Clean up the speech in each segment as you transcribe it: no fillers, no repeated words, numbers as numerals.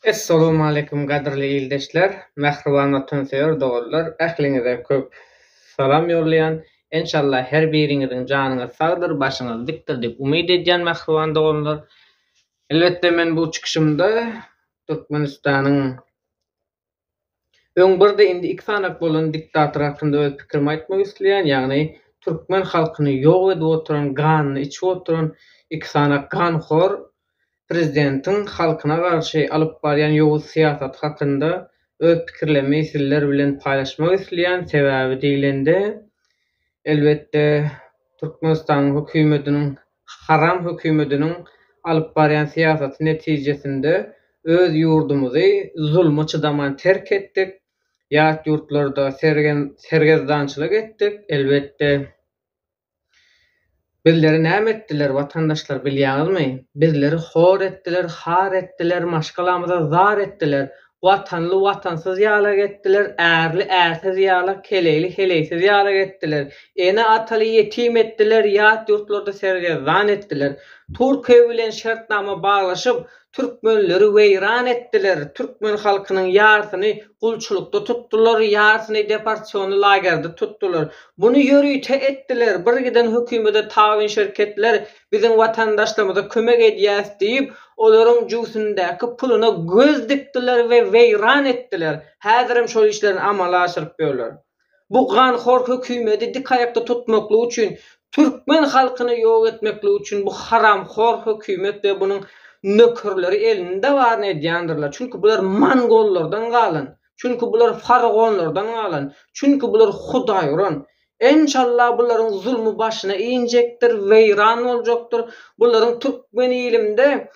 Assalamu alaykum gadrly ildeşler, mähriban we tönseýär dogurlar. Ähliňize köp salam ýollaýan. Inşallah her biriňiziň janyňyz sagdyr, başyňyz dikdir diýip umyt edýän mähriban dogurlar. Elbetde men bu çykyşymda Türkmenistanyň öňbirde indi iki sanak bolan diktator hakynda öz pikirimi aýtmak isleýän, ýagny türkmen halkyny ýok edip oturan, ganyny içip oturan iki sanak ganhor prezidentiň halkyna garşy alyp barýan ýowuz syýasat hakynda öz pikirlerimi sizler bilen paýlaşmak isleýän. Sebäbi diýilende elbetde Türkmenistan hökümetiniň, haram hökümetiniň alyp barýan syýasaty netijesinde öz ýurdumuzy zulma çydaman terk etdik. Ýat ýurtlarda sergezdançylyk etdik. Elbetde bizleri näme etdiler watandaşlar bilýäňizmi? Bizleri hor etdiler, har etdiler, maşgalamyza zar etdiler. Watanly watansyz ýaly etdiler, ärli ärsiz ýaly, keleyli heleysiz ýaly etdiler. Ene ataly ýetim etdiler, ýat ýurtlarda sergezdan etdiler. Türkiýe bilen şertnama baglaşyp türkmenleri weýran etdiler. Türkmen halkynyň ýarsyny gulçulukda tutdular, ýarsyny deportasiýony lagerinde tutdular. Bunu ýörüýte etdiler. Bir giden hökümete tawin şirketler biziň watandaşlarymyza kömek edýäs diýip olaryň juwsundäki puluny göz dikdiler we weýran etdiler. Häzirim şol işlerini amala aşyryp berler. Bu ganhor hökümeti dik aýakda tutmakly üçin, türkmen halkyny ýok etmekli üçin bu haramhor hökümet we bunyň nökürleri elinde bar edýändirler. Çünki bular mongollardan galan, çünki bular faragonlardan galan, çünki bular hudaýran. İnşallah bunların zulmü başına injektir, weýran boljakdyr. Bunların türkmen ilimde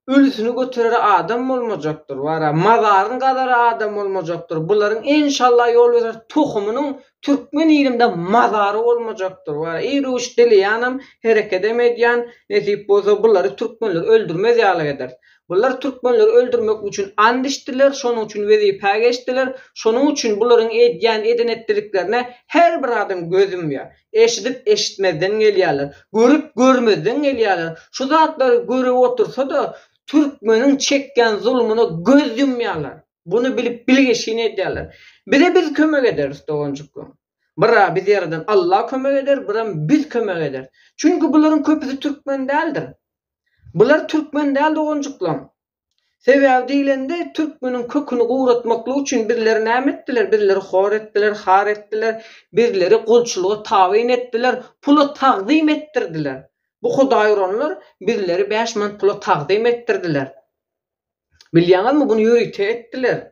ölüsünü götürer adam bolmajakdyr. Wara mazaryň kadar adam bolmajakdyr. Bunların inşallah ýol berer tohumynyň türkmen ilimde mazary bolmajakdyr. Wara ýürüş dilýanam hereket edýän nesip bolsa bunları türkmenler öldürmez ýaly eder. Bunlar türkmenleri öldürmek üçin and içdiler, şonuň üçin wezipe geçdiler. Şonuň üçin bularyň edýän edenetliklerine her bir adam gözüm ýa. Eşidip eşitmezden gelýärler, görüp görmezden gelýärler. Şu zatlary görüp otursa da türkmeniň çekken zulmuna göz yumýarlar. Bunu bilip bilgeşini edýärler. Bize biz kömek ederiz dogonjuklar. Bira biz ýerden Allah kömek eder, bira biz kömek eder. Çünkü bularyň köpüsi türkmen däldir. Bular türkmen däl dogonjuklar. Sebäbi diýilende türkmeniň köküni gowratmakly üçin birleri näme etdiler? Birleri hor etdiler, har etdiler, birleri gulçulugy tawin etdiler, pulu taqdim etdirdiler. Bu hudaýranlar birleri 5 man pula taqdim etdirdiler. Bilýäňizmi, bunu ýörüýte etdiler.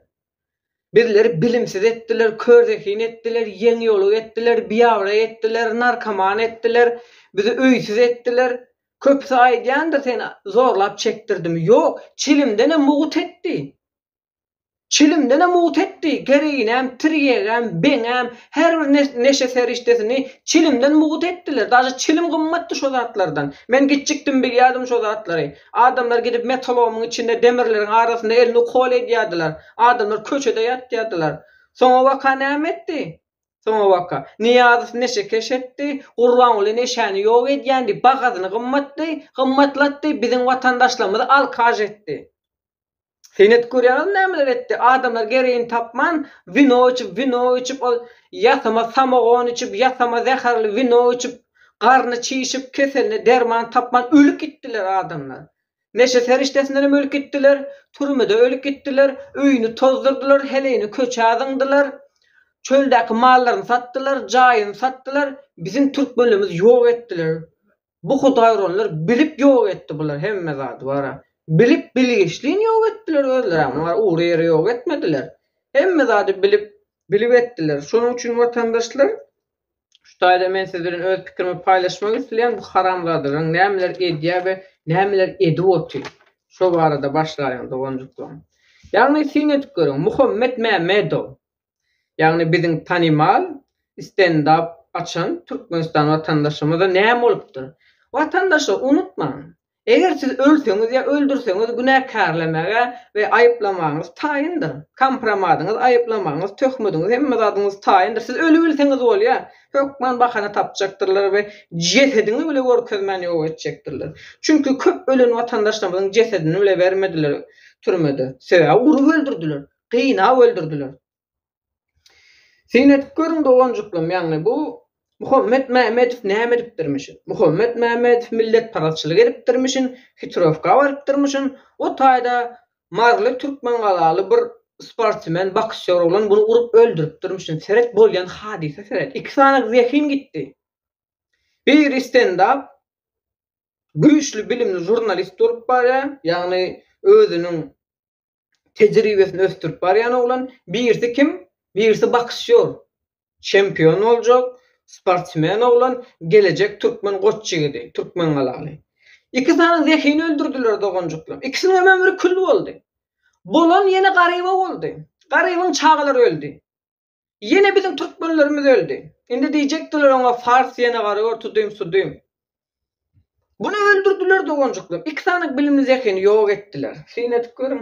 Birleri bilimsiz etdiler, kördekin etdiler, ýeňi ýoly etdiler, biýawra etdiler, narkoman etdiler, bizi öýsiz etdiler. Köpüsi aýdýandy seni zorlap çektirdim. Yok, çilimdene mugut etdi. Çilimdene mugut etdi. Gereğinem, tiriyegem, beňem, her bir neşe serişdesini çilimden mugut etdiler. Daşa çilim gymmatdy şo zatlardan. Men gitjikdim bilýärdim şo zatlary. Adamlar gidip metalomyň içinde demirleriň arasynda elini kol edýärdiler. Adamlar köçede ýatýardylar. Soňa waka näme etdi? Soňa waka niýazys neşe keşetdi, Gurbanuly neşäni ýok edýändi, bagazyny gymmatlatdy, biziň watandaşlarymyzy alkaj etdi. Senet görýän nämeler etdi? Adamlar gereğini tapman, vino içip, ýasama samogon içip, ýasama zäherli vino içip, garny çiýişip, keselini derman tapman ölüp gitdiler adamlar. Neşe serişdesinden ölüp gitdiler, türmede ölüp gitdiler, öýüni tozdurdular, heleyini köçe azyňdylar. Çöldäki mallaryny satdylar, jaýyny satdylar, bizim türkmenlerimiz ýok etdiler. Bu hudaýranlar bilip ýok etdi bular hemme zat wara. Bilip bilgeçliğini ýok etdiler özleri, ama uğra ýere ýok etmediler. Hemme zat bilip etdiler. Şonuň üçin watandaşlar, şu taýda men sizleriň öz pikirimi paýlaşmak isleýän bu haramlaryň nämeler edýär we nämeler edip otur. Şo barada başlaýan dogonjuklar. Ýagny sinet görüň, Muhammed Mehmedow. Yani bizim tanimal, stand-up açan Türkmenistan watandaşymyza näme bolupdyr? Watandaşlar unutmaň. Eger siz ölseňiz ýa öldürseňiz günähkärlemäge we aýyplamaňyz taýyndyr. Kompromatyňyz, aýyplamaňyz, töhmediňiz, hemme zadyňyz taýyndyr. Siz ölüp bilseňiz bolýar. Hökmen bahana tapjakdyrlar we jesedini bile görkezmän ýok etjekdirler. Çünki köp ölen watandaşlarymyzyň jesedini bile bermediler. türmede. Sebäbi urup öldürdüler. Kıyna öldürdüler. Sinet görün dogonjuklarym, ýagny bu Muhammed Mehmedov näme edipdirmişin? Muhammed Mehmedov millet paratçylyk edipdirmişin, hitrovka barıpdyrmışin. O taýda marly türkmen galaly bir sportsmen, boksör bolan bunu urup öldüripdirmişin. Seret bolýan hadise seret. İki sanyk zehin gitdi. Bir stand-up güýçli bilimli jurnalist durup barýar, ýagny özüniň tejribesini östürip barýan oglan. Birisi kim? Birisi boksör. Çempion boljak, sportsmen oglan, gelecek türkmen goççygidi, türkmen galaly. İki sanyk zehini öldürdüler dogonjuklar. İkisiniň ömrü kül boldy. Bolan yine garyba boldy. Garybyň çağalary öldü. Yine bizim türkmenlerimiz öldü. Indi diýjekdiler oňa fars ýene garyor tutuym suduym. Bunu öldürdüler dogonjuklar. İki sanyk bilimli zehini ýok etdiler. Sinet görün.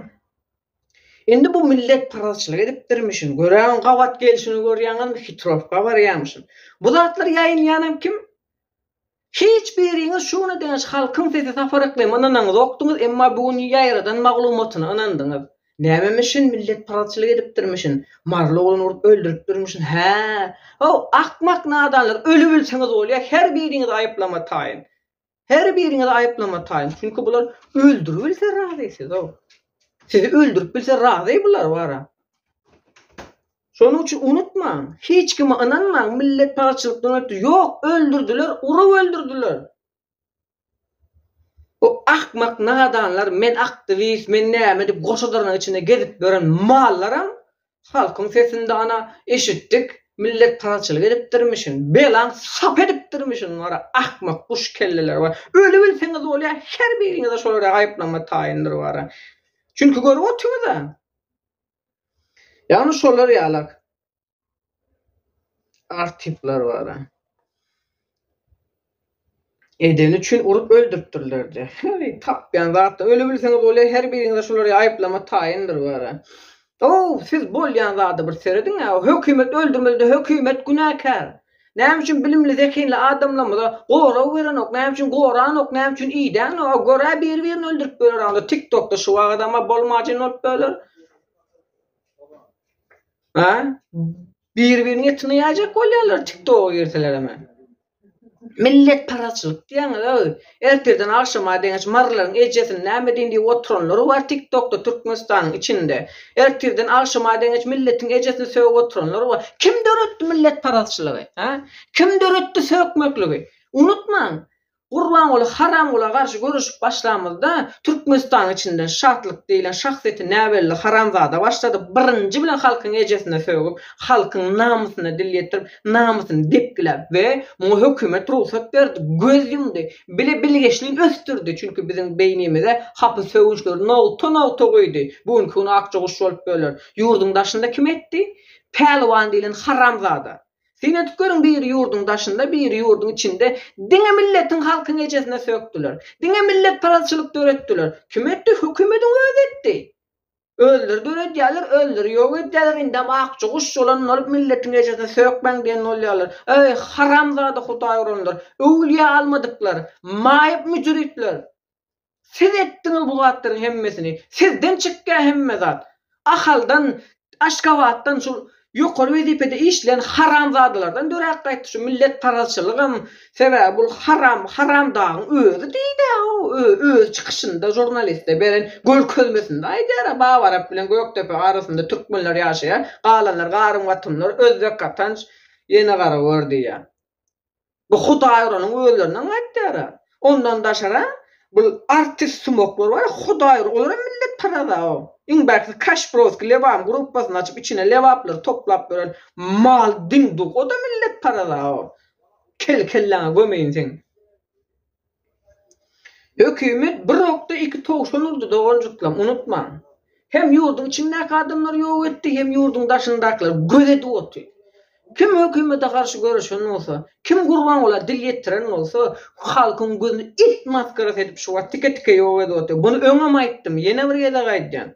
Indi bu millet paratçylyk edipdirmişin. Gören gawat gelişini görýäňiz hitrovka barýarmyşyn. Bu zatlar ýaýynýanem kim? Hiç biriňiz şunu deňiş halkyň sesi safaryklym ananyňyz okduňyz, emma bugün ýaýradan maglumatyny anandyňyz. Nämemişin millet paratçylyk edipdirmişin. Marly bolan urup öldüripdirmişin. Hä? O akmak nadanlar ölüp bilseňiz bolýar, her biriňiz aýyplama taýyn. Her biriňiz aýyplama taýyn. Çünki bular öldürüp bilse razysiz o. Sizi öldürüp bilse razy bular wara. Şonuň üçin unutmaň, hiç kime inanmaň, millet paratçylykdan ötdi. Ýok, öldürdüler, urup öldürdüler. O akmak nadanlar, men aktivist, men näme dip goşadarlyň içinde gezip gören mallaram halkyň sesinde ana eşitdik, millet paratçylyk edipdirmişin, belan sap edipdirmişin, wara akmak kuş kelleler var. Öyle bilseňiz bolýar, her biriňize şolary aýyplama taýyndyr wara. Çünkü görüp oturýar. Yani şolar ýalak. Artipler wara. Eden üçin urup öldüripdirlerdi. Tapýan zat öyle bilseňiz bolýar, her biriňize şolary aýyplama taýyndyr wara. O, siz bolýan zady bir serediň ýa, hökümet öldürmeli, hökümet günäkär. Näme üçin bilimli zekinli adamlamyza gora beren ok, näme üçin goran ok, näme üçin ýydan ok, gora bir-birini öldürip berer. TikTok'da şu adama bolmajyn olup beler. Ha? Bir-birini ýetiniýäjek bolýarlar TikTok'a girseler hemen. Millet paratçylyk diýen ertirden akşama deňiş marlaryň ejesini näme diýdi oturanlar var TikTok'da Türkmenistanyň içinde. Ertirden akşama deňiş milletin ejesini söýüp oturanlar var. Kim döretdi millet paratçylygy? Ha? Kim döretdi sökmekligi? Unutmaň. Gurban ola haram ola garşy görüşüp başlamazda Türkmenistanyň içinden şartlyk diýilen şahsiýeti näbelli haramzada başlady. Birinji bilen halkyň ejesine söýüp, halkyň namusyna dil ýetirip, namusyny depgilep we mu hökümet ruhsat berdi, göz yumdy. Bilgeçliğini östürdi. Çünkü bizim beynimize hapy söwünçler nowta goýdy. Bugün kunu akça guş bolup beler. Ýurdun daşynda kim etdi? Pelwan diýilen haramzada. Sinet görün bir ýurdun daşynda, bir ýurdun içinde diňe milletin halkyň ejesine söktüler. Diňe millet paratçylyk öğretdiler. Kim etdi? Hökümetiň özü etdi. Öldürdü öldürýärler, öldürýär edýärler. Indi akçy guş bolanlar milletin ejesine sökmäň diýen bolýarlar. Ey haramzada Hudaý uranlar, öwliýa almadyklar, maýyp müjritler. Siz etdiňiz bu zatlaryň hemmesini. Sizden çykýan hemme zat. Ahaldan, aşgabatdan şu ýokary wezipede işlen haramzadalardan döräk gaýtdy. Şu millet paratçylygym sebäbi bu haram dağın özü diýdi o. Öz çykyşynda jurnaliste beren göl közmesinde aýdýar. Bawarap bilen Göktepe arasynda türkmenler ýaşaýar. Galanlar, garym gatymlar özbek gatanç ýene gara gördi. Bu Hudaý uranyň öýlerinden aýdýar. Ondan daşara bu artist smoklar var. Hudaý olar millet parada o. İnberk Kaşprovski Levam gruppasyny açyp içine levaplar toplap beren mal dingduk o da millet parada o. Kelleňe gömeýin sen. Hökümet bir okda iki togşan urdu dogonjuklar, unutmaň. Hem ýurdun içindäki adamlar ýok etdi, hem ýurdun daşyndakylar göz edip otdy. Kim hökümete karşı görüşen olsa, kim gurban ola dil yettiren olsa, halkyň gözüne it maskarasy edip şu tike ýok edip otdy. Bunu öňe aýtdym, ýene bir ýerde gaýtdym.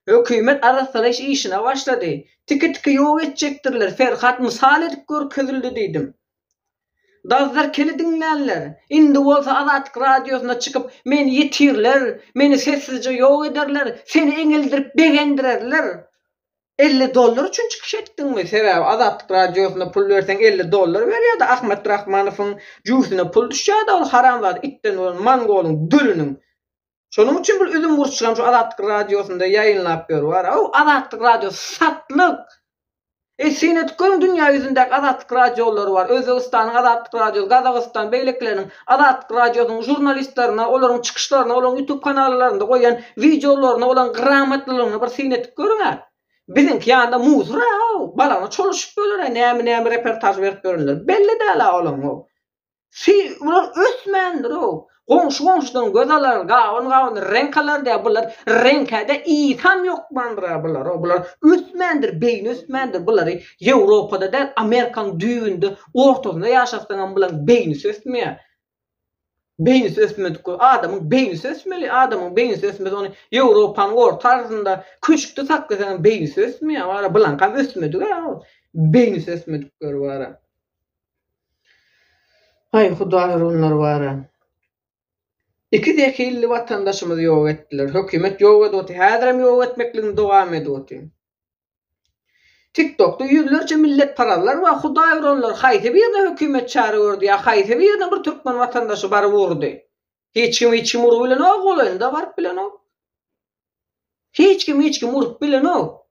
Hökümet arasalaş işine başlady. Tike ýok etjekdirler. Ferhat misal edip görkezildi diýdim. Dazlar keli dinlerler. Indi bolsa Azatlyk radiosuna çıkıp meni yitirler, meni sessizce ýok ederler, seni eňeldirip begendirerler. $50 üçin çıkış etdiňmi? Sebäbi Azatlyk radiosuna pul berseň $50 berýär-de Ahmet Rahmanowyň juýsyna pul düşýär-de ol haramzat itten bolan mangoluň dölüniň. Şonuň üçin bir üzüm gurçlam şu Azatlyk radiosunda ýaýynlap berýär. O Azatlyk radiosu satlyk. Sine tükürün dünya yüzündäki Azatlyk radiolary bar. Özbegistanyň Azatlyk radiosu, Gazagystan beýlekleriniň Azatlyk radiosynyň jurnalistlerine, olaryň çykyşlaryna, olaryň YouTube kanallarynda goýan videolaryna, olan gramatlylygyna bir sine tükürün. Biziňki ýanda muzra, balany çoluşyp böler, näme reportaj berip berýärler. Belli däl olam o. Ular ösmendir o. Goňşy-goňşydan göz alar, gawyn renkalar diýip bular renkade ýytam ýokmandyr bular. Bular ösmendir, beýni ösmendir. Bulary Ýewropada da Amerikan düýünde ortasynda ýaşasaň bulan beýni ösmeýär. Beýni ösmedi ko adamyň beýni ösmeli, adamyň beýni ösmedi ony Ýewropanyň ortasynda küçükde saklasan beýni ösmeýär. Bara bulan kam ösmedi ga. Beýni ösmedi görwara. Hay Hudaýar onlar bara. 2 dekilli watandaşymyzy ýok etdiler. Hökümet ýok edýär, häzirem ýok etmekligini dowam edýär. TikTok'da yüzlerce millet paralar var. Hudaýar onlar haýsy birine hökümet çary gördü ya haýsy birine bir türkmen watandaşy bar vurdy. Hiç kim urup bilen o golanda bar bilen o. Hiç kim urup bilen o.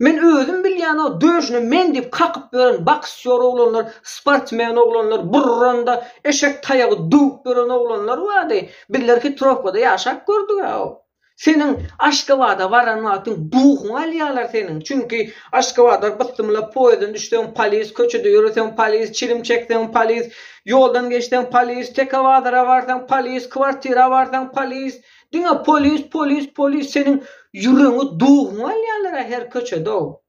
Men özüm bilýän o döşüni men dip kakyp beren boksýor oglanlar, sportmen oglanlar, burranda eşek tayagy duýup beren oglanlar bardy. Billerki trofkada ýaşap gördük o. Senin Aşgabatda varan watyň duýuň alýarlar senin. Çünki Aşgabatda bıktymla poýdan düşden polis, köçede ýüresen polis, çilim çeksen polis, ýoldan geçsen polis, tekawadara barsan polis, kwartira barsan polis. Diňe polis senin ýüregiňi duýuň alýarlar her köçede o.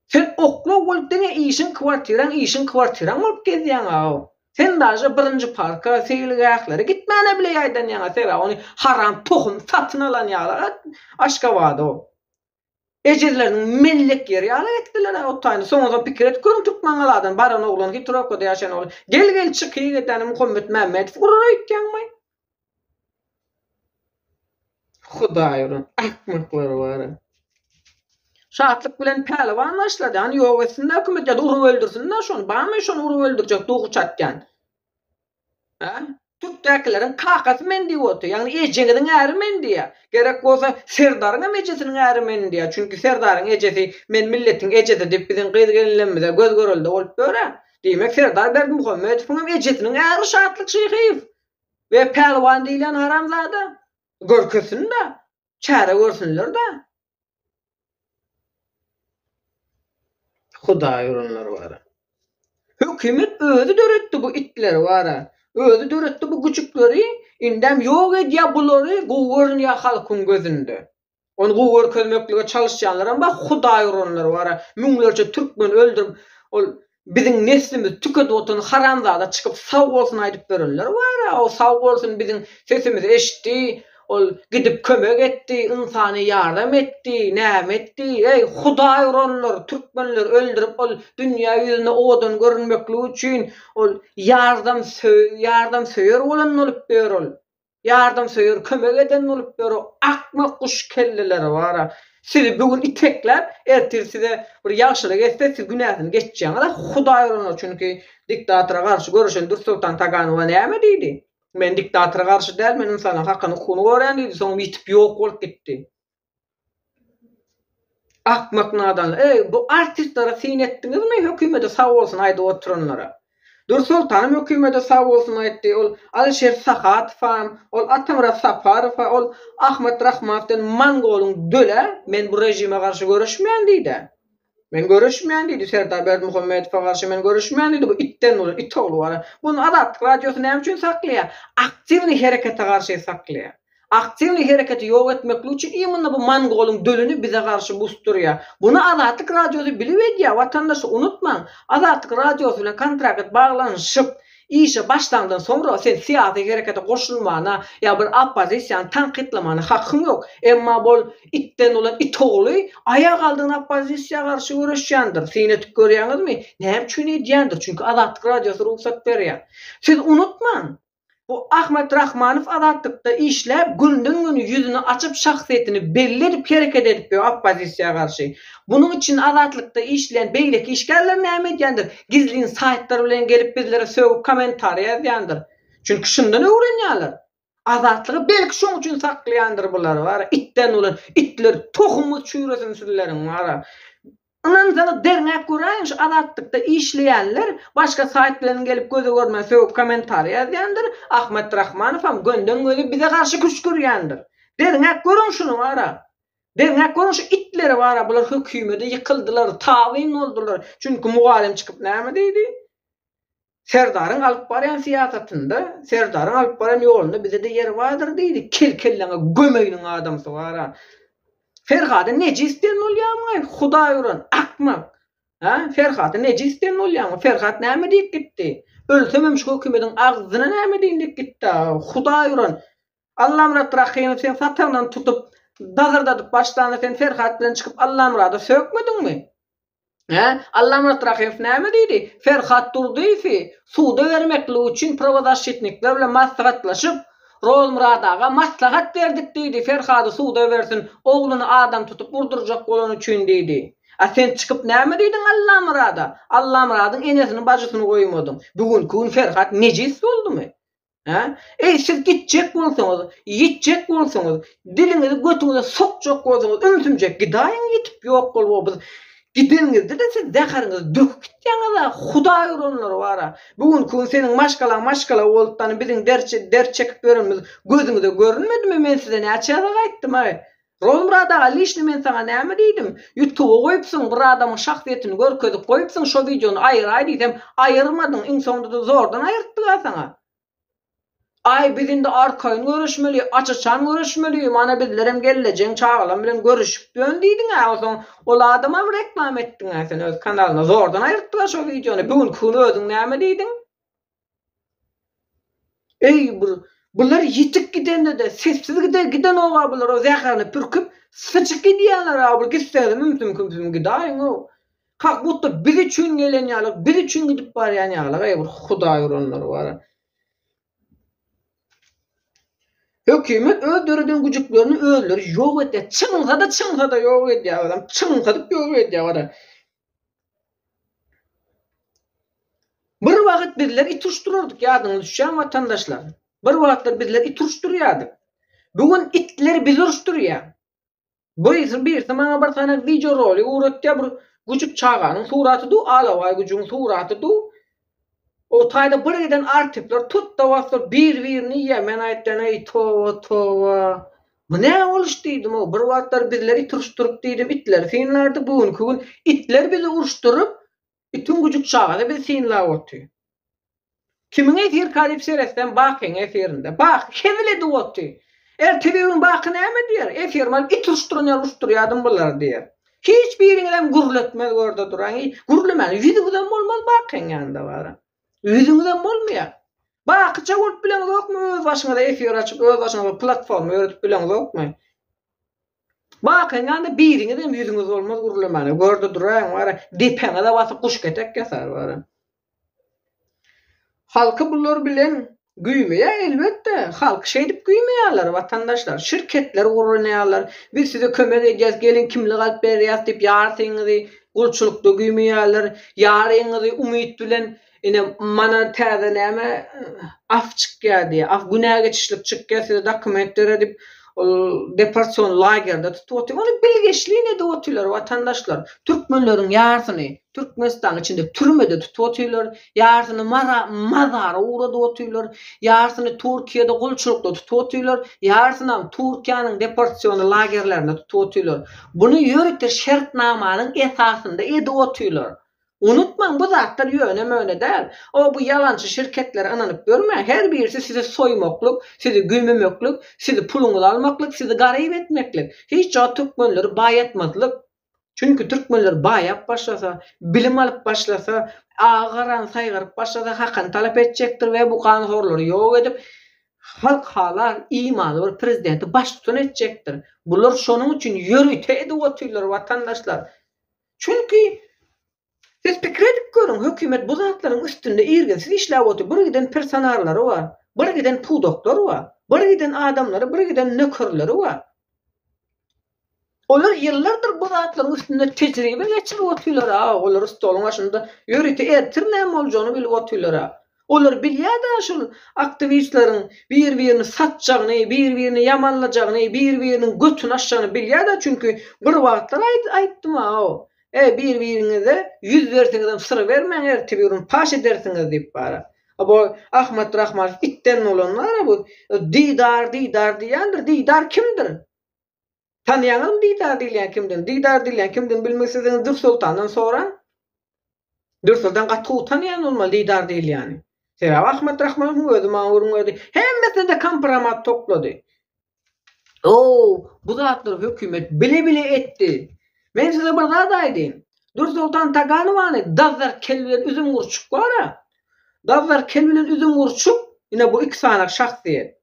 Sen okla bolup diňe işin kwartiraň bolup gezýän o. Sen daşa birinci parka, seyilgäklere gitmäne bile ýaýdan ýaňa sebä ony haram tohum satyn alan ýalar Aşgabatda o. Ejizleriniň mellek ýeri ýaly etdiler o taýny. Soňra pikir et görüň türkmenlerden baran oglan ki Trokada ýaşan oglan. Gel çykyp gitany Muhammed Mehmet gurur etýänmi? Hudaýaryn akmaklary bar. Şatlyk bilen pälewanlaşlady. Hani ýok etsinler hökümet ýa-da urup öldürsinler şonu. Barmy şonu urup öldürjek dogu çatýan. Türkdäkilerin kakasy men diýip otur. Ýagny ejegiň äri men diýär. Gerek bolsa serdaryň ejesiniň äri men diýär. Çünki serdaryň ejesi men milletiň ejesi diýip biziň gyzgynlenmede göz görüldi bolup böre. Diýmek Serdar Berdimuhammedowyň ejesiniň äri Şatlyk Şyhyýew. We pälewan diýilen haramzada. Görkesin de, çare görsünler de. Hudaýar onlar bara. Hökümet özü döretdi bu itleri bara. Özü döretdi bu küçükleri. Indem ýok edýär bulary gowurýar halkyň gözünde. Onu gowur kömeklige çalışýanlar ama Hudaýar onlar bara. Müňlerce türkmen öldürüp ol biziň neslimiz tükedi otuny haramzada çykyp sag bolsun aýdyp bererler bara. O sag bolsun biziň sesimizi eşitdi. Ol gidip kömek etdi, insany ýardam etdi, näme etdi. Ey Hudaýar onlar türkmenler öldürüp ol dünýä ýüzüne odan görünmeklik üçin ol ýardam söýer bolan bolup berýär. Ýardam söýer, kömek eden bolup berýär. Akmak kuş kelleleri bar. Sizi bugün itekler, ertir size bir ýagşylyk etse siz günäsini geçýäňiz. Hudaýar onlar çünki diktatora garşy görüşen Dursultan Taganowa näme diýdi? Men diktatora garşy däl, men insanyň hakyny kuny görýän diýdi, soň bitip ýok bolup gitdi. Akmak nadan. Bu artistlere sin etdiňizmi? Hökümete sag bolsun aýdyp oturanlara. Dursultan hökümete sag bolsun aýtdy. Ol Alşer Sahatov, ol Atamra Saparov, ol Ahmet Rahmanowyň mangoluň döle, men bu rejime garşy görüşmeýän diýdi. Men görüşmeýän diýdi Serdar Berdimuhammedowa garşy men görüşmeýän diýdi. Bu itten bolar, it ogly bar. Bunu Azatlyk radiosu näme üçin saklaýar? Aktivni herekete garşy saklaýar. Aktivni hereketi ýok etmek üçin ýa-da bu mangoluň dölüni bize garşy busturýar. Bunu Azatlyk radiosu bilip edýär. Watandaşy unutmaň. Azatlyk radiosu bilen kontrakt baglanyşyp işe başlandan sonra sen siyasi harekete koşulmana ya bir opozisiyon tankitlemana hakkın yok. Emma bol itten olan it oğlu aya kaldığın opozisiya karşı uğraşyandır. Sine tük görüyorsunuz mu? Ne için ediyandır? Çünkü Azatlık Radyosu ruhsat veriyor. Siz unutmayın. Bu Ahmet Rahmanov Azatlık'ta işlep günden günü yüzünü açıp şahsiyetini belli edip hareket edip opozisiya karşı. Bunun için Azatlık'ta işleyen beyleki işgaller ne ediyandır? Gizliğin saytları bilen gelip bizlere sövüp komentar yazyandır. Çünkü şundan öğreniyorlar. Azatlığı belki şunun için saklayandır bunlar var. İtten olan itler tohumu çüyresin sürülerin var. Ondan sonra dernek kurayın şu Azatlık'ta işleyenler başka saytlarının gelip gözü görmeye sövüp komentar yazyandır. Ahmet Rahmanov ham gönden gözü bize karşı kuşkuruyandır. Dernek görün şunu var. Dernek görün şu itleri var. Bunlar hükümeti yıkıldılar, tavin oldular. Çünkü muhalem çıkıp ne deydi? Serdar'ın alıp barayan siyasetinde, Serdar'ın alıp barayan yolunda bize de yer vardır deydi. Kelkellerine gömeyinin adamsı var. Ferhat'ı nece isteyen oluyor? Huda yoran, akmak. Ferhat'ı nece isteyen oluyor? Ferhat ne deyip gitti? Ölsememiş hükümetin ağzına ne deyip gitti? Huda yoran. Allah'ım Rabbı Rahim'in sen satırından tutup, dazırdadıp başlarına sen Ferhat bilen çıkıp Allah'ım Rabbı sökmedin mi? Allah'ım Rabbı Rahim'in ne deydi? Ferhat durdu ifi, suda vermekli için provodaşitnikler bile maslahatlaşıp, Rol Muradaga maslahat verdik deydi. Ferhat'ı suda versin, oğlunu adam tutup vurduracak olan için deydi. Sen çıkıp ne deydin Allah Murada? Allah Murad'ın enesinin bacısını koymadın. Bugün Ferhat necis oldu mu? Siz gidecek bolsanız, yiyecek bolsanız, dilinizi götünüze sokacak bolsanız, ümsümcek gidayın gitip yok bolsanız, gidinizde de siz dekarınız döküp gittiğinizde Huda yoranlar var. Bugün senin maşkala olttanı bizim der çekip görünmez. Gözünüzde görünmedi mi? Ben size ne açığa aytdım ay. Rolmurada alişni men sana ne deydim? YouTube'a koyupsun bir adamın şahsiyetini görkezip koyupsun şu videonu ayır dedim. Ayırmadın. En sonunda da zordan ayırttılar sana. Ay bizim de arkayın görüşmeli, açıçan görüşmeli, mana bizlerim geleceğin çağılan bilen görüşüp döndüydün ha, o zaman o adama bir reklam ettin ha sen öz kanalına, zordan ayırttılar şu videonu, bugün kunu ödün ne deydin? Bunlar yitik giden de, sessiz giden oğa bunlar o zekarını pürküp, sıçık gidiyorlar abi, gitseydin mümkün gidayin o. Kalk bu da bir için gelen yağlık, bir için gidip var yani yağlık, ay bu Huda yoranları var. Hükümet öldürdüğün gücüklerini öldür, yok et. Çınsa da yok et ya adam. Çınsa da yok et ya adam. Bir vakit bizler ituştururduk ya adını düşen vatandaşlar. Bir vakitler bizler ituşturuyorduk. Bugün itler biz uruşturuyor. Bir bana bir tane video rolü uğrattı bir gücük çağanın suratı du, alavay gücün suratı du. O tayda bir giden artipler tut da vasır birini yemen ayetlerine tova. Bu ne oluştuydu o? Bir vakitler bizleri turuşturup deydim itler. Finlerdi bugün itler bizi uruşturup bütün gücük çağada bizi finler otuyor. Kimin efir kalip seresten bakın efirinde. Bak kevile otuyor. TV'nin bakın ne diyor? Efir mal it uruşturuyor adım bunlar diyor. Hiçbir yerden gurletmez orada duran. Gurlemen. Yüzünden olmaz bakın yanında var. Yüzünden olmuyor. Bakıca olup bilen yok mu? Öz başına da efir açıp, öz başına da platformu öğretip bilen yok mu? Bakın yani birine de yüzünüz olmaz gurulmanı. Gorda duran var. Dipene de basıp kuş ketek keser var. Halkı bunlar bilen güymeye elbette. Halk şey deyip güymeyerler vatandaşlar. Şirketler uğranıyorlar. Biz size kömek edeceğiz. Gelin kimlik alıp veriyaz deyip yarsınızı. Kulçulukta güymeyerler. Yarınızı umut bilen yine mana täze näme af çıkýar diye, af günah geçişlik çıkýar, size dokumentler edip deportasyon lagerinde tutup onu bilgeçliğine de otuyorlar vatandaşlar. Türkmenlerin yarısını Türkmenistan içinde türmede tutuyorlar. Yarısını mazara uğradı otuyorlar. Yarısını Türkiye'de kulçulukta tutuyorlar. Yarısını Türkiye'nin deportasyon lagerlerinde tutuyorlar. Bunu yürütür şartnamanın esasında edi otuyorlar. Unutmayın bu zatlar öyle değil. O bu yalancı şirketler ananıp görmeyin. Her birisi sizi soymakluk, sizi gümümekluk, sizi pulunuzu almaklık, sizi garip etmeklik. Hiç o Türkmenleri bayatmazlık. Çünkü türkmenler baýap başlasa, bilim alıp başlasa, agaran saýgaryp başlasa hakan talap etjekdir we bu kan horlary ýok edip halk halar imany bir prezidenti baş tutan etjekdir. Bular şonuň üçin ýöretedi otylar watandaşlar. Çünkü siz pikir edip görün, hökümet bu zatlaryň üstünde irgensiz işläp otur. Bir giden personallary bar, bir giden pudoklary bar, bir giden adamlary, bir giden nökerleri bar. Olar ýyllardyr bu zatlaryň üstünde tejribe geçirip oturlar. Olar stoluň başynda ýöreti ettir näme boljagyny bilip oturlar. Olar bilýär-de şol aktivistleriň bir-birini satjagyny, bir-birini ýamanlajagyny, bir-biriniň götüni aşjagyny bilýär-de, çünkü bir wagtlar aýtdym ha. Bir-birinize yüz bersiňiz syr bermeň, ertebirün paş edersiňiz diýip bara. Bu Ahmet Rahmanov itten olanlar bu didar diýendir. Didar kimdir? Tanıyanım Didar diýen kimden? Didar diýen kimden bilmeksizden Dur Sultandan sonra Dur Sultan gatty tanıyan olmaly Didar diýil ýani. Sebäbi Ahmet Rahmanow özü maňurun ödi. Hemmesinde de kompromat toplady. Bu zatlar hökümet bile etdi. Men size bir zat aýdym. Dur Sultan Taganowany dazlar kelbilen üzüm gurçuk bara. Dazlar kelbilen üzüm gurçuk ýene bu iki sanak şahsiýet.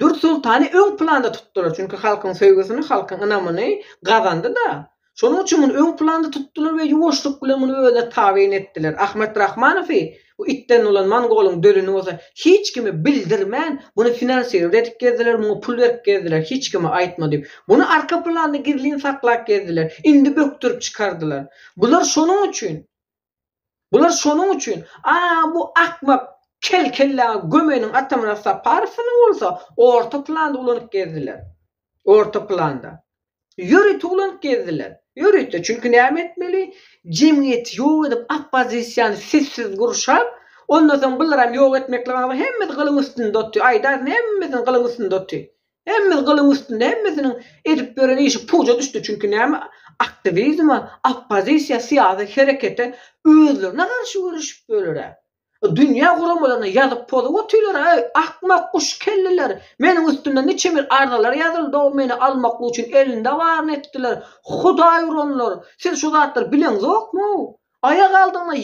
Dur Sultany öň planda tutdular, çünkü halkyň söýgüsini, halkyň ynamyny gazandy da. Şonuň üçin muny öň planda tutdular we ýuwaşlyk bilen muny öňe tabyn etdiler. Ahmet Rahmanow bu itten olan Mongoluň dölüni bolsa hiç kimi bildirmän, muny finansiýer edip gezdiler, muny pul berip gezdiler, hiç kimi aýtmady. Muny arka planda gizliň saklap gezdiler. Indi böktürüp çykardylar. Bular şonuň üçin. Bu akmak kelle gömenin atamına saparsını olsa orta planda ulanıp gezdiler. Orta planda. Yürütü ulanıp gezdiler. Yürütü. Çünkü näme etmeli? Cemiyet ýok edip opozisiýany sessiz gurşap, ondan soň bular ýok etmekle hemmet gylyň üstünde otdy. Aýdar hemmesini gylyň üstünde otdy. Hemmet gylyň üstünde, hemmesiniň edip beren işi puja düşdü. Çünkü näme? Aktivizm, opozisiýa, siýasy herekete özlerine garşy görüşip böler. Dünya guramalarına yazıp pozu otylar, akmak kuş kelliler. Menin üstümden niçemir ardalar yazıldı, o meni almaklı için elinde var ettiler. Huday uronlar. Siz şu zatlar bileniz yok mu? Ayak aldığında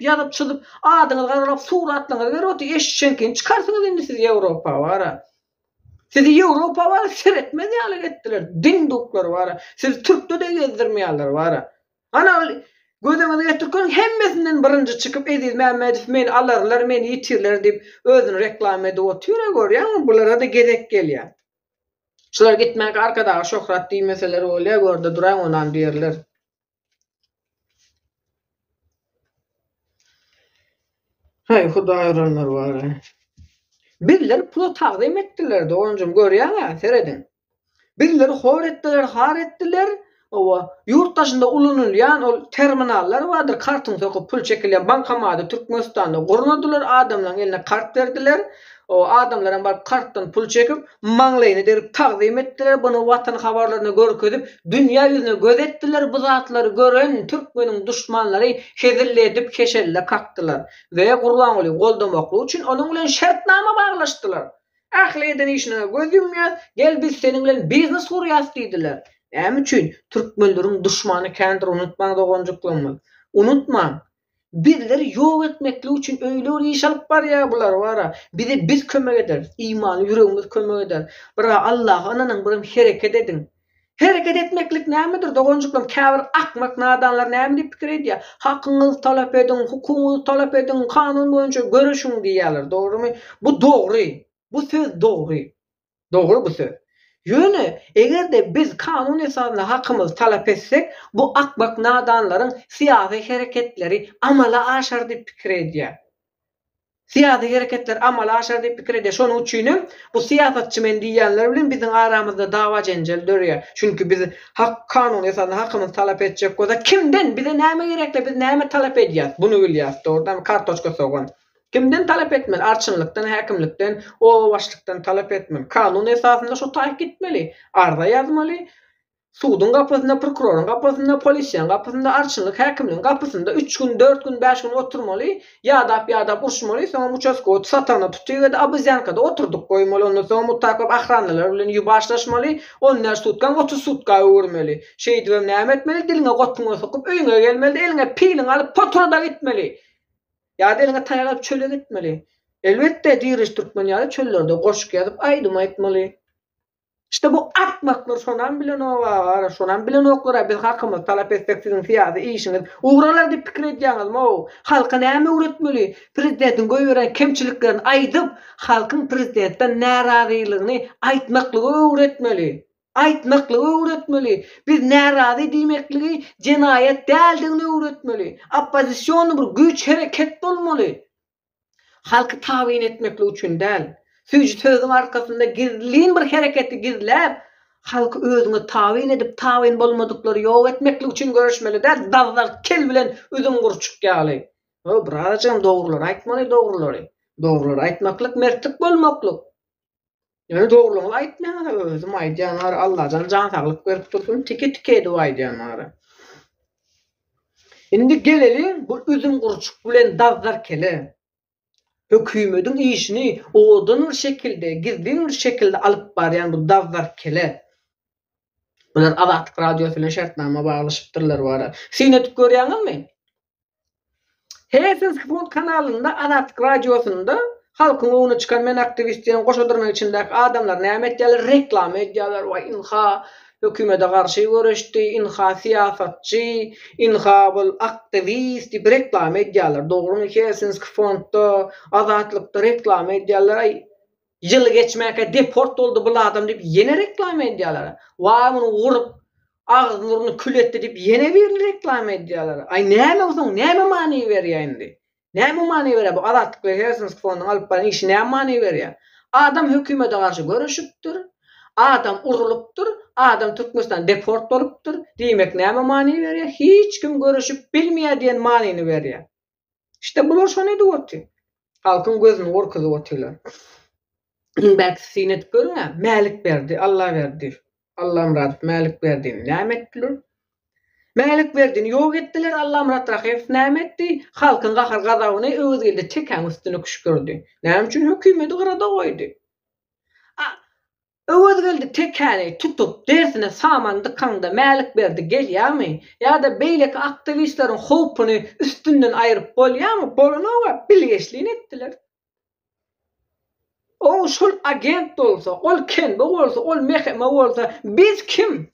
yazıp çılıp adınız garalap suratlarınız ver otu eşşenkin çıkarsınız indi siz Avrupa var. Sizi Avrupa var seyretmez yalı ettiler. Din doklar var. Siz Türk'te de gezdirmeyalar var. Ana gözüňize getirken hemmesinden birinci çıkıp Ediz Mehmedov meni alarlar, meni yitirler deyip özünü reklam edip oturuyor görýär. Bulara da gerek gelýär. Şular gitmek arkadağa şöhret diýip meseleri bolýar, görde duran onan diýerler. Hay Hudaý oranlar var. Bizler pul taqdim etdiler de onucum görýär, seredin. Bizleri hor etdiler, har etdiler. Yurttaşynda ulanylýan ol terminaller vardır. Kartyny sokup pul çekilýän bankamady Türkmenistanda gurnadylar. Adamlaryň eline kart berdiler. O adamlaryň barıp kartdan pul çekip maňlaýyny derip taqdim etdiler. Bunu watan habarlaryna görkezip dünýä ýüzüne gözetdiler. Bu zatlary gören türkmeniň düşmanlary hezilledip keşelle kakdylar. We Gurban Guly goldamakly üçin onuň bilen şertnama baglaşdylar. Ahly eden işine gözüm gel biz senin bilen biznes kurýas diýdiler. Näme üçin? Türkmenleriň düşmany kendir unutmaň dogonjuklanmak. Unutmaň. Bizleri ýok etmekle üçin öýle bir iş alyp barýar bular wara. Biz kömek eder. İman ýüregimiz kömek eder. Bira Allah ananyň birim hereket edin. Hereket etmeklik nämedir? Dogonjuklam käbir akmak nadanlar näme diýip pikir edýär? Hakyňyzy talap edin, hukumy talap edin, kanun boýunça görüşüň diýýärler. Dogrymy? Bu dogry. Bu söz dogry. Dogry bu söz. Ýöne egerde biz kanun esasyna hakymyzy talap etsek, bu akbak nadanlaryň siýasy hereketleri amala aşar diýip pikir edýär. Siýasy hereketler amala aşar diýip pikir edýär. Şonuň üçin bu siýasatçy men diýenler bilen biziň aramyzda dawa jenjel dörýär. Çünki biz hak kanun esasyna hakymyzy talap etjek bolsa kimden bize näme gerekli, biz näme talap edýäs? Bunu bilýäs. Doğrudan kartoçka sogan. Kimden talap etmen? Arçynlykdan, häkimlikden, o başlykdan talap etmen. Kanun esasında şu taýip gitmeli. Arda yazmaly. Suudun gapysynda, prokurorun gapysynda, polisiýanyň gapysynda, arçylyk häkimligiň gapysynda 3 gün, 4 gün, 5 gün oturmaly, ýadap urşmaly, soňra uçaskowy satana tutýar, abyzyankada oturduk goýmaly, ondan soň mutakap ahranlylar bilen ýubaşlaşmaly, onlar sutkan 30 sutka öwürmeli. Şeýdibem näme etmeli? Diline gotmuňa sokup öýüňe gelmeli, eline pilin alyp potrada gitmeli. Ýa-da eline taýak alyp çöle gitmeli. Elbetde diriş türkmenýärde çöllerde goşuk ýazyp aýdym aýtmaly. İşte bu atmaklar şonan bilen olar, şonan bilen oklara biz hakymyz talap etsek sizin siýasy işiniz. Ugralar diýip pikir edýäňizmi? Halka näme öwretmeli? Prezidentin goýberen kemçiliklerini aýdyp, halkyň prezidentden närazylygyny aýtmaklygy öwretmeli. Biz närazy diýmekligi jinayet däldigini öwretmeli. Oppozision bir güç hereket bolmaly. Halky tabyn etmekli üçin däl. Süýji sözüň arkasynda gizliň bir hereketi gizläp, halky özüňe tabyn edip, tabyn bolmadyklary ýok etmekli üçin görüşmeli däl. Dazlar kel bilen üzüm gurçuk ýaly. Birazajam dogrular aýtmaly, dogrular aýtmaklyk mertlik bolmaklyk. Ýani dogrulygy aýtmaýar, özüm aýdýanlar Allahdan jan saglyk berip dursun, tike edip aýdýanlar. Indi geleli bu üzüm gurçuk bilen dazlar kele. Hökümetiň işini odan bir şekilde, gizli bir şekilde alıp barýan bu dazlar kele. Bular Azatlyk radiosu bilen şertnama baglaşypdyrlar wara. Sen etip görýäňizmi? Hesins fond kanalynda Azatlyk radiosunda halkyň öňüne çykan men aktivistlerin goşadyrmak içindäki adamlar näme etýärler? Reklam edýärler. Way inha hökümete garşy görüşdi, inha siýasatçy, inha bol aktivist diýip reklam edýärler. Dogrumy Hesins fondda, Azatlykda reklam edýärler. Ýyl geçmäke deport boldy bu adam diýip ýene reklam edýärler. Wa muny gurup agzyny kül etdi diýip ýene bir reklam edýärler. Ay näme bolsaň, näme many berýär indi? Näme many berýär bu Azatlyk Hesins fondyň alyp baran işi näme many berýär? Adam hökümete garşy görüşipdir. Adam urulupdyr, adam Türkmenistan deport bolupdyr. Diýmek näme many berýär? Hiç kim görüşüp bilmeýär diýen manyny berýär. İşte bular şonu diýýär. Halkyň gözüni gorkuzyp otyrlar. Belki sinet görüňä, mälik berdi, Allah berdi. Allah murad mälik berdi. Näme etdiler? Mälik berdini ýok etdiler. Allah murad rahif näme etdi? Halkyň gahar gazawyny özgelde çeken üstüne küşkürdi. Näme üçin hökümeti garada goýdy? Özgelde tekeni tutup dersine samandy kanda mälik berdi gelýärmi? Ýa-da beýleki aktivistleriň howpuny üstünden aýryp bolýarmy? Bolanawa bilgeçliğini etdiler. O şol agent bolsa, ol ken bolsa, ol mehme bolsa, biz kim?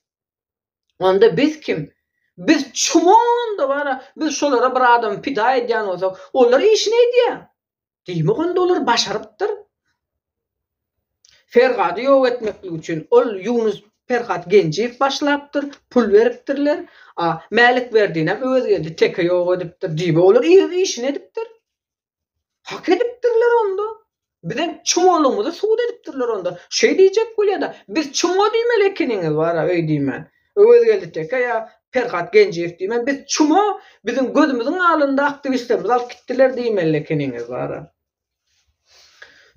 Onda biz kim? Biz çumonda bara, biz şolara bir adam pida edýän bolsak, olar işini edýär. Diýmegende olar başarypdyr. Ferhady ýok etmeklik üçin ol Yunus Ferhat Genjiýew başlapdyr, pul beripdirler. Mälik berdiňem özgelde teke ýok edipdir. Diýip olar işini edipdir. Hak edipdirler onda. Bizden çumalımızı suud edipdirler onda. Şey diýjek bolýar-da, biz çumo diýmeli ekeniňiz bara, öý diýmen. Özgelde teke ýa Ferhat Genjiýew diýmen, biz çumo bizim gözümüziň alynda aktivistlerimiz alyp gitdiler diýmeli ekeniňiz bara.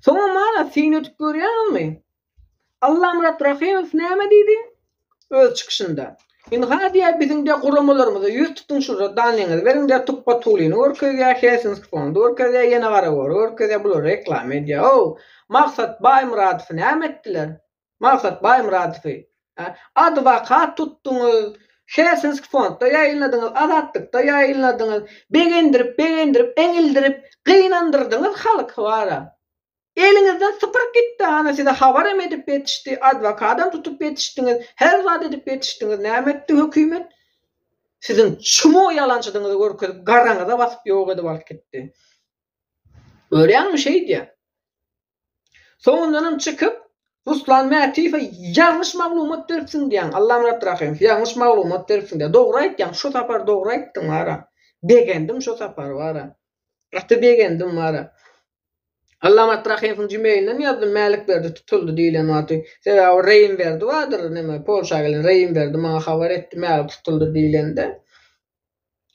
Soňra mana sen ötüp görýärmi? Allah murad rahim näme diýdi? Öz çykyşynda. Inha diýär bizim de guramalarymyza ýüz tutun şurada danyňyz beriň de tuppa tulyny örkezýär Hesins fondy örkezýär ýene gara gor örkezýär bular reklam edýär. Maksat Baýmuradow näme etdiler? Maksat Baýmuradow advokat tutduňyz, Hesins fondda ýaýyladyňyz, Azatlykda ýaýyladyňyz, begendirip, eňildirip, gynandyrdyňyz halk bara. Elinizden sıpır gitti, ana size habar edip yetişti, advokadan tutup yetiştiniz, her zat edip yetiştiniz, näme etdi hökümet? Sizin çumo ýalançydyňyzy görkezip, garraňyza basyp ýok edip alyp gitdi. Öýränmi şey diýär? Soňundan çykyp, Ruslan Mätiýew ýalňyş maglumat beripsin diýen, Allah murad rahim, ýalňyş maglumat beripsin diýen, dogry aýtdyň, şo sapar dogry aýtdyň ara. Begendim şo sapar bara. Gatdy begendim bara. Allah matrahiyefin cümleyinden yazdım, mälik berdi, tutuldu diýilen wagty. Sebäbi o reýim berdi wadyr, näme Polşa gelen reýim berdi, maňa habar etdi, mälik tutuldu diýilende.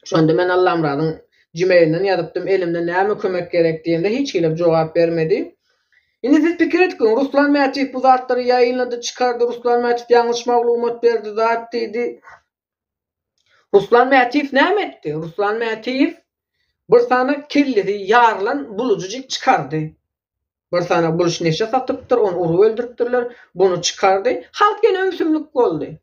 Şonda men Allah muradyň cümleyinden ýazypdym, elimde näme kömek gerek diýende hiç gelip jogap bermedi. Indi siz pikir etkin. Ruslan Mäçiw bu zatları yayınladı, çıkardı. Ruslan Mäçiw ýangyş maglumat berdi, zat diýdi. Ruslan Mäçiw näme etdi? Ruslan Mäçiw bir sana kellidi ýarlan bulucujyk çıkardy. Bir sana buluş neşe satypdyr, onu urup öldüripdirler, bunu çıkardy. Halk ýene öňsümlik boldy.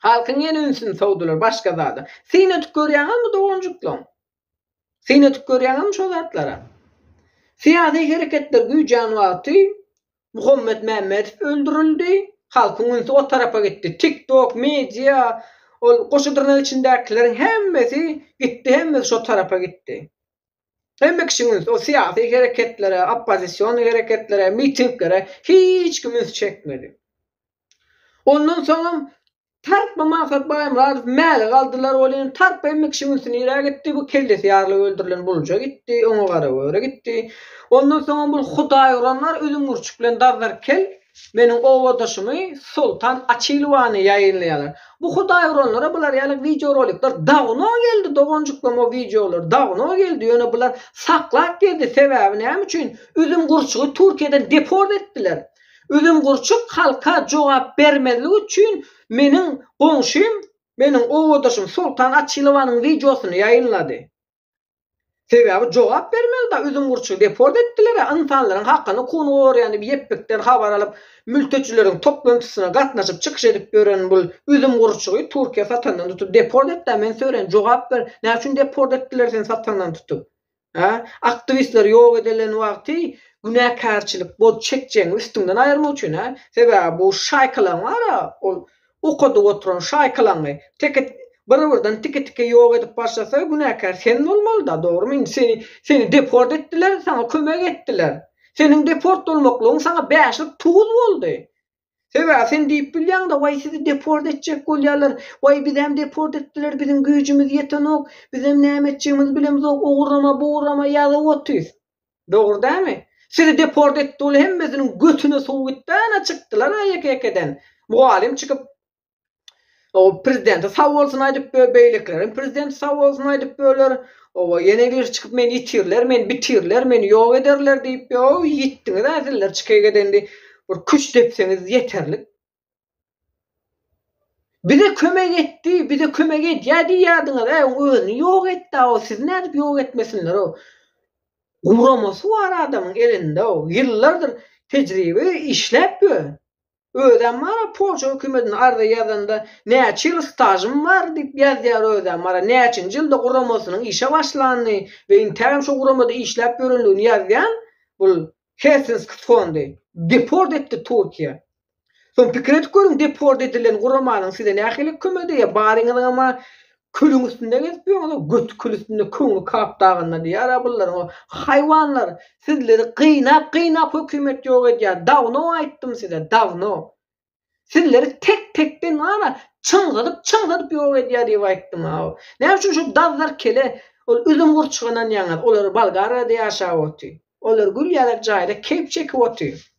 Halkyň ýene öňsüni sowdular başga zada. Sen ötüp görýänmi dogonjuklam? Sen ötüp görýänmi şo zatlara? Siyasi hareketler güýjän wagty Muhammed Mehmetov öldürildi. Halkyň öňsü o tarafa gitdi. TikTok, media, ol goşudurlar içindekilerin hemmesi gitti, hemmesi şo tarafa gitti. Hemme kişinin o siyasi hareketlere, oppozisyon hareketlere, mitinglere hiç kim üns çekmedi. Ondan sonra tartma maksat bayım razı mäle kaldılar olin tartma emme kişinin ünsünü ýere gitti. Bu kellesi ýarly öldürilen bulca gitti, oňa gara öre gitti. Ondan sonra bu Hudaý uranlar özüm urçuk bilen dazarkel meniň owadaşymy Sultan Açylwany ýaýynlaýarlar. Bu Hudaý uranlara bular ýaly video rolikler dagno geldi, dogonjuklam o videolar dagno geldi. Ýöne bular saklap geldi. Sebäbi näme üçin? Özüm gurçugy Türkiýeden deport etdiler. Özüm gurçuk halka jogap bermedigi üçin meniň goňşym, meniň owadaşym Sultan Açylwanyň videosyny ýaýynlady. Sebäbi jogap bermeli da özüm gurçugy deport etdiler. Insanlaryň hakkyny kuny gorýany bir ýepbekden habar alyp mülteçileriň toplantysyna gatnaşyp çykyş edip gören bu özüm gurçugy Türkiýe satandan tutup deport etdi. Men söýren jogap ber. Näme üçin deport etdiler sen satandan tutup? Ha? Aktivistler ýok edilen wagty günäkärçilik bol çekjeň üstünden aýyrmak üçin ha. Sebäbi bu şaýkalar bar, ol okudy oturan şaýkalar bir-birden tike ýok edip başlasa günäkär sen bolmaly da, dogrymy? Seni deport etdiler, sana kömek etdiler. Senin deport bolmaklygyň sana 5 ýyl tuz boldy. Sebäbi sen diýip bilýän da why sizi deport etjek bolýarlar, why bizem deport etdiler, bizim güýjümiz ýetenok, bizem näme etjegimizi bilemiz, ograma, boğrama ýazyp otýar. Dogry dämi? Sizi deport etdi, ol hemmesiniň götüne sow gitdi, çykdylar ýeke-ýekeden. Bu alim çykyp o prezidente sağ olsun aýdyp beýleklerin prezident sağ olsun aýdyp böler. O ýene çykyp meni ýitirler, meni bitirler, meni ýok ederler diýip ýitdiňiz äziller çykaýgedendi. Bir küç depseňiz ýeterlik. Bize kömek etti, bize kömek et. Ýadyňyz, özüni ýok etdi. O siz nädip ýok etmesinler o. Guramasy var adamyň elinde o. Ýyllardyr tejribe işläp ödem var, Polşa hökümetiniň arda ýazanda näçe ýyl stajym var diýip ýazýar ödem var. Näçinji ýylda guramasynyň işe başlandy we interim şo guramada işläp ýörenligini ýazýan bul Helsinki fondy. Deport etdi Türkiýe. Son pikir etip görüň, deport edilen guramanyň size nähili kömedi ýa baryňyň ama külüň üstünde gezipýär, göt kül üstünde köňü kap dagynda diýär bullar o haýwanlar sizleri kynap hökümet ýok edýär. Dawno aýtdym size, dawno. Sizleri tekden ara çyňgydyp ýok edýär diýip aýtdym ha. Näme üçin şu dazlar kele ol üzüm gurçugynan ýaňar, olar Bolgariýada ýaşap otýar. Olar gül ýalak jaýda kep çekip otýar.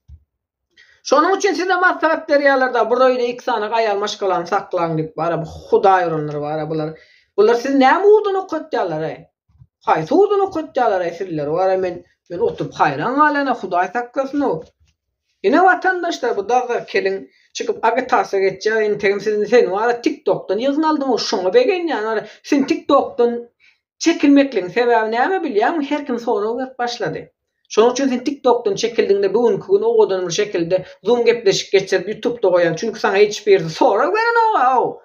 Şonuň üçin size maslahat berýärler, burada iki sana gaýal maşgalan saklaň diýip bara bu Hudaý uranlary bara bular siz näme udan okutýarlar? Haýsy udan okutýarlar sizler? Bara men oturup haýran galana Hudaý saklasyn o. Ine watandaşlar bu dagda kelin çykyp agitasiýa getjär, interim sen wara TikTok'tan ýazyn aldym o şoňa begen ýa sen TikTok'tan çekilmekliň sebäbi näme bilýärmi? Her kim soraw başlady. Şonuň üçin sen TikTok'tan çekildiňde bugünkü gün owadan bir şekilde Zoom gepleşik geçirip YouTube'da goýan. Çünki sana hiç bir soraw beren o.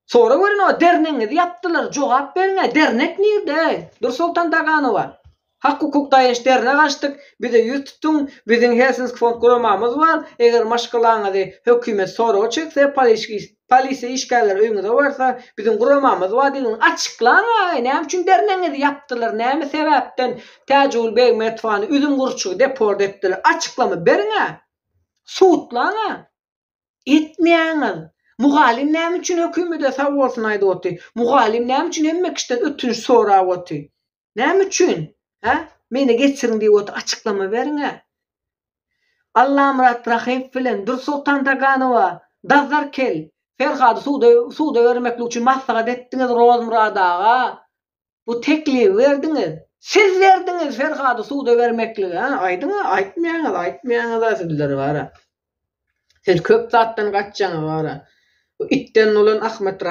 Soraw beren o derneňizi ýapdylar, jogap beriňe. Dernek nirde? Nursultan Daganowa. Hak hukuk daýanç derne gaçdyk. Bize ýüz tutun. Biziň Helsinki fond guramamyz bar. Eger maşgalaňyzy hökümet soraw çekse, polisiýa işgärler öňüňizde barsa, biziň guramamyz bar diýen açyklaň. Näme üçin derneňizi ýapdylar? Näme sebäpden Täjül Begmetowany üzüm gurçugy deport etdiler? Açyklama beriňe. Suwtlaň. Etmeýäňiz. Mugalim näme üçin hökümete sag bolsun aýdyp otdy? Mugalim näme üçin hemme kişiden ötünç sorap otdy? Näme üçin? Ha? Meni geçirin diýip otdy, açyklama beriňe. Allah Murat Rahim bilen Nursultan Daganowa, Dazlar kel, Ferhady suwda bermeklik üçin maslahat etdiňiz Rozmurad aga. Bu teklifi berdiňiz. Siz verdiňiz Ferhady suda bermeklige, ha? Aýdyňy, aýtmaýaňyz sizler bara. Siz köp zatdan gaçjaňyz bara. Bu itten olan Ahmet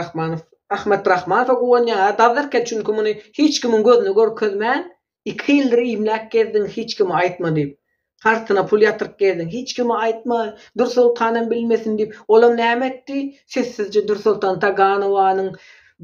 Rahmanow goýanýa dazarken çünki muny hiç kimin gözüne görkezmän, 2 ýyldyr imlek gezdiň, hiç kime aýtmady. Hartyna pul ýatyryp gezdiň, hiç kime aýtma, Dursultanam bilmesin diýip, olam näme etdi? Sessizce Dursultan Taganowanyň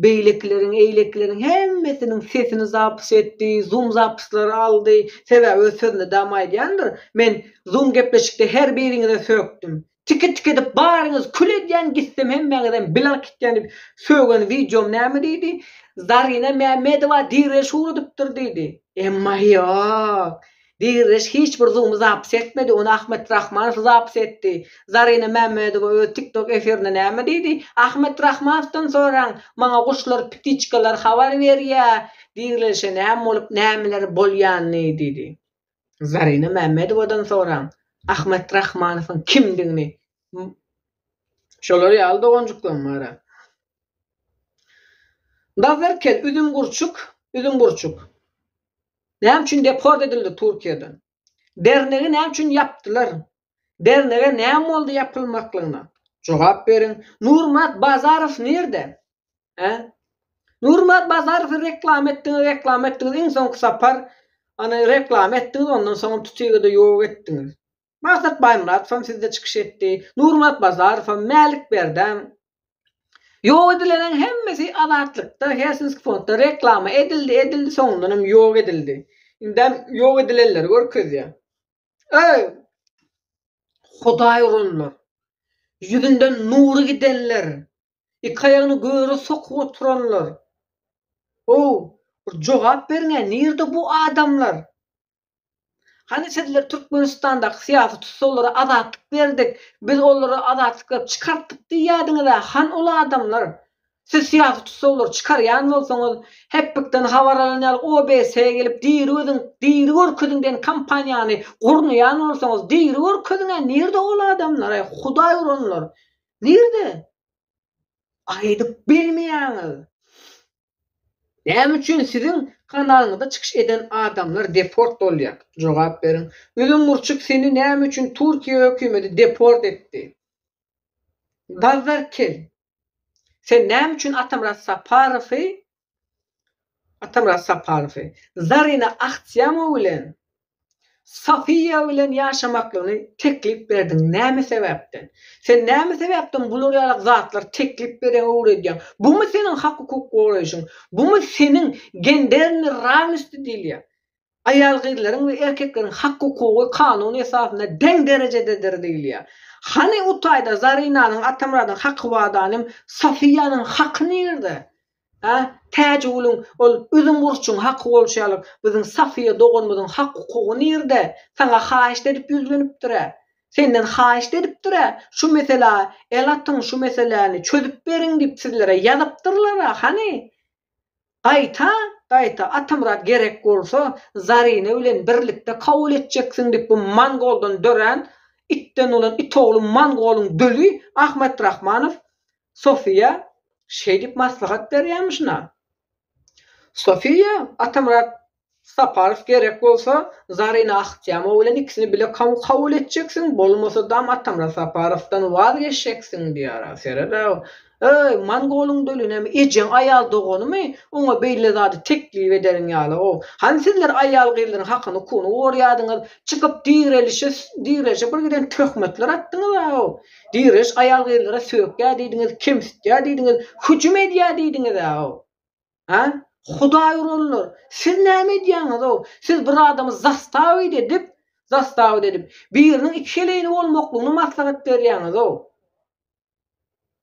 beýleklerin, eýleklerin hemmesiniň sesini zapys etdi, zoom zapyslary aldy. Sebäbi öz sözüne dam aýdýandyr. Men zoom gepleşikde her biriňize söktüm. Tike de barınız külediyen gitsem hemmeňizden bilal kitýän diýip sögen videom näme diýdi? Zarina Mehmedova direş urudypdyr diýdi. Emma ýok. Direş hiç bir zoom zapys etmedi, onu Ahmet Rahmanow zapys etdi. Zarina Mehmedova öz TikTok efirinde näme diýdi? Ahmet Rahmanowdan soraň, maňa guşlar, pitiçkalar habar berýär. Direşe näme bolup nämeler bolýanyny diýdi. Zarina Mehmedowadan soraň. Ahmet Rahmanowyň kimdigini. Şolary ýaly dogonjuklar mara. Dazerkel üzüm gurçuk. Näme üçin deport edildi Türkiýeden? Dernegi näme üçin yapdylar? Dernege näme boldy yapylmaklygyna? Jogap beriň. Nurmat Bazarow nerede? Nurmat Bazarow reklam etdiňiz, iň soňky sapar ana reklam etdiňiz, ondan soň tutýygy ýok etdiňiz. Maksat Baymuratov sizde çıkış etti. Nurmat Bazarow, Malik Berdem. Ýok edilenen hemmesi azatlıkta, Helsinki fondda reklama edildi soňundan hem ýok edildi. Indem ýok edilenler görkezýär. Ey! Hudaý uranlar. Yüzünden nuru gidenler. İki aýagyny göre sokup oturanlar. Jogap beriňe, nerede bu adamlar? Hani sizler Türkmenistanda siyasi tutsalara azatlyk berdik, biz onlara azatlyk çıkartdık diýýärdiňiz. Han ola adamlar. Siz siyasi tutsalar çıkarýan bolsaňyz, hep bikden habarlanýar, OBS-ge gelip diýri görkezdiň kampaniýany gurnaýan bolsaňyz, diýri görkezdiňe nerede ola adamlar? Hudaý uranlar. Nerede? Aýdyp bilmeýäňiz. Näme üçin sizin kanalyňyzda çıkış eden adamlar deport bolýar? Jogap beriň. Üzüm gurçuk seni näme üçin Türkiýe hökümeti deport etdi? Dazarkel. Sen näme üçin Atamrat Saparowy, Zarina Akhtiamow bilen, Safiýa bilen ýaşamaklygyny teklip berdiň. Näme sebäpden? Sen näme sebäpden bular ýaly zatlar teklip beren öwredýän? Bumy seniň hak hukuk goraýşyň? Bumy seniň genderni ravnysty diýilýär? Aýal gyzlaryň we erkekleriň hak hukuky kanun esasynda deň derejededir diýilýär. Hani utaýda Zarinanyň, Atamratyň haky wadanym, Safiýanyň haky nerede? Täjulun ol üzüm gurçuň haky bolşalyk, biziň Safiýa doganmyzyň hak hukuky nerede? Sana haýyş edip ýüzlenipdir. Senden haýyş edipdir. Şu mesele, elatyň şu meseleni çözüp beriň diýip sizlere ýazypdyrlar. Hani? Gaýta Atamrat gerek bolsa Zarina bilen birlikde kabul etjeksin diýip bu Mongoldan dören itten olan itoğlu Mongolun dölü Ahmet Rahmanow Sofiýa diýip maslahat berýärmişna. Sofiýa Atamrat Saparow gerek bolsa Zarina Akhtiamow bilen ikisini bile kabul etjeksin, bolmasa da Atamrat Saparowdan wazgeçjeksin diýär. Serede Mongolun dölüne ejen aýal doganymy oňa beýle zady teklip ederiň ýaly o. Hani sizler aýal gyzlaryň hakyny kuny gorýadyňyz, çykyp direşe bir giden töhmetler atdyňyz o. Direş aýal gyzlara sökýär diýdiňiz, kimsitýär diýdiňiz, hüjüm edýär diýdiňiz o. Hudaý uranlar. Siz näme edýäňiz o? Siz bir adamy zastaw edip biriniň iki keleyini bolmaklygyny maslahat berýäňiz o.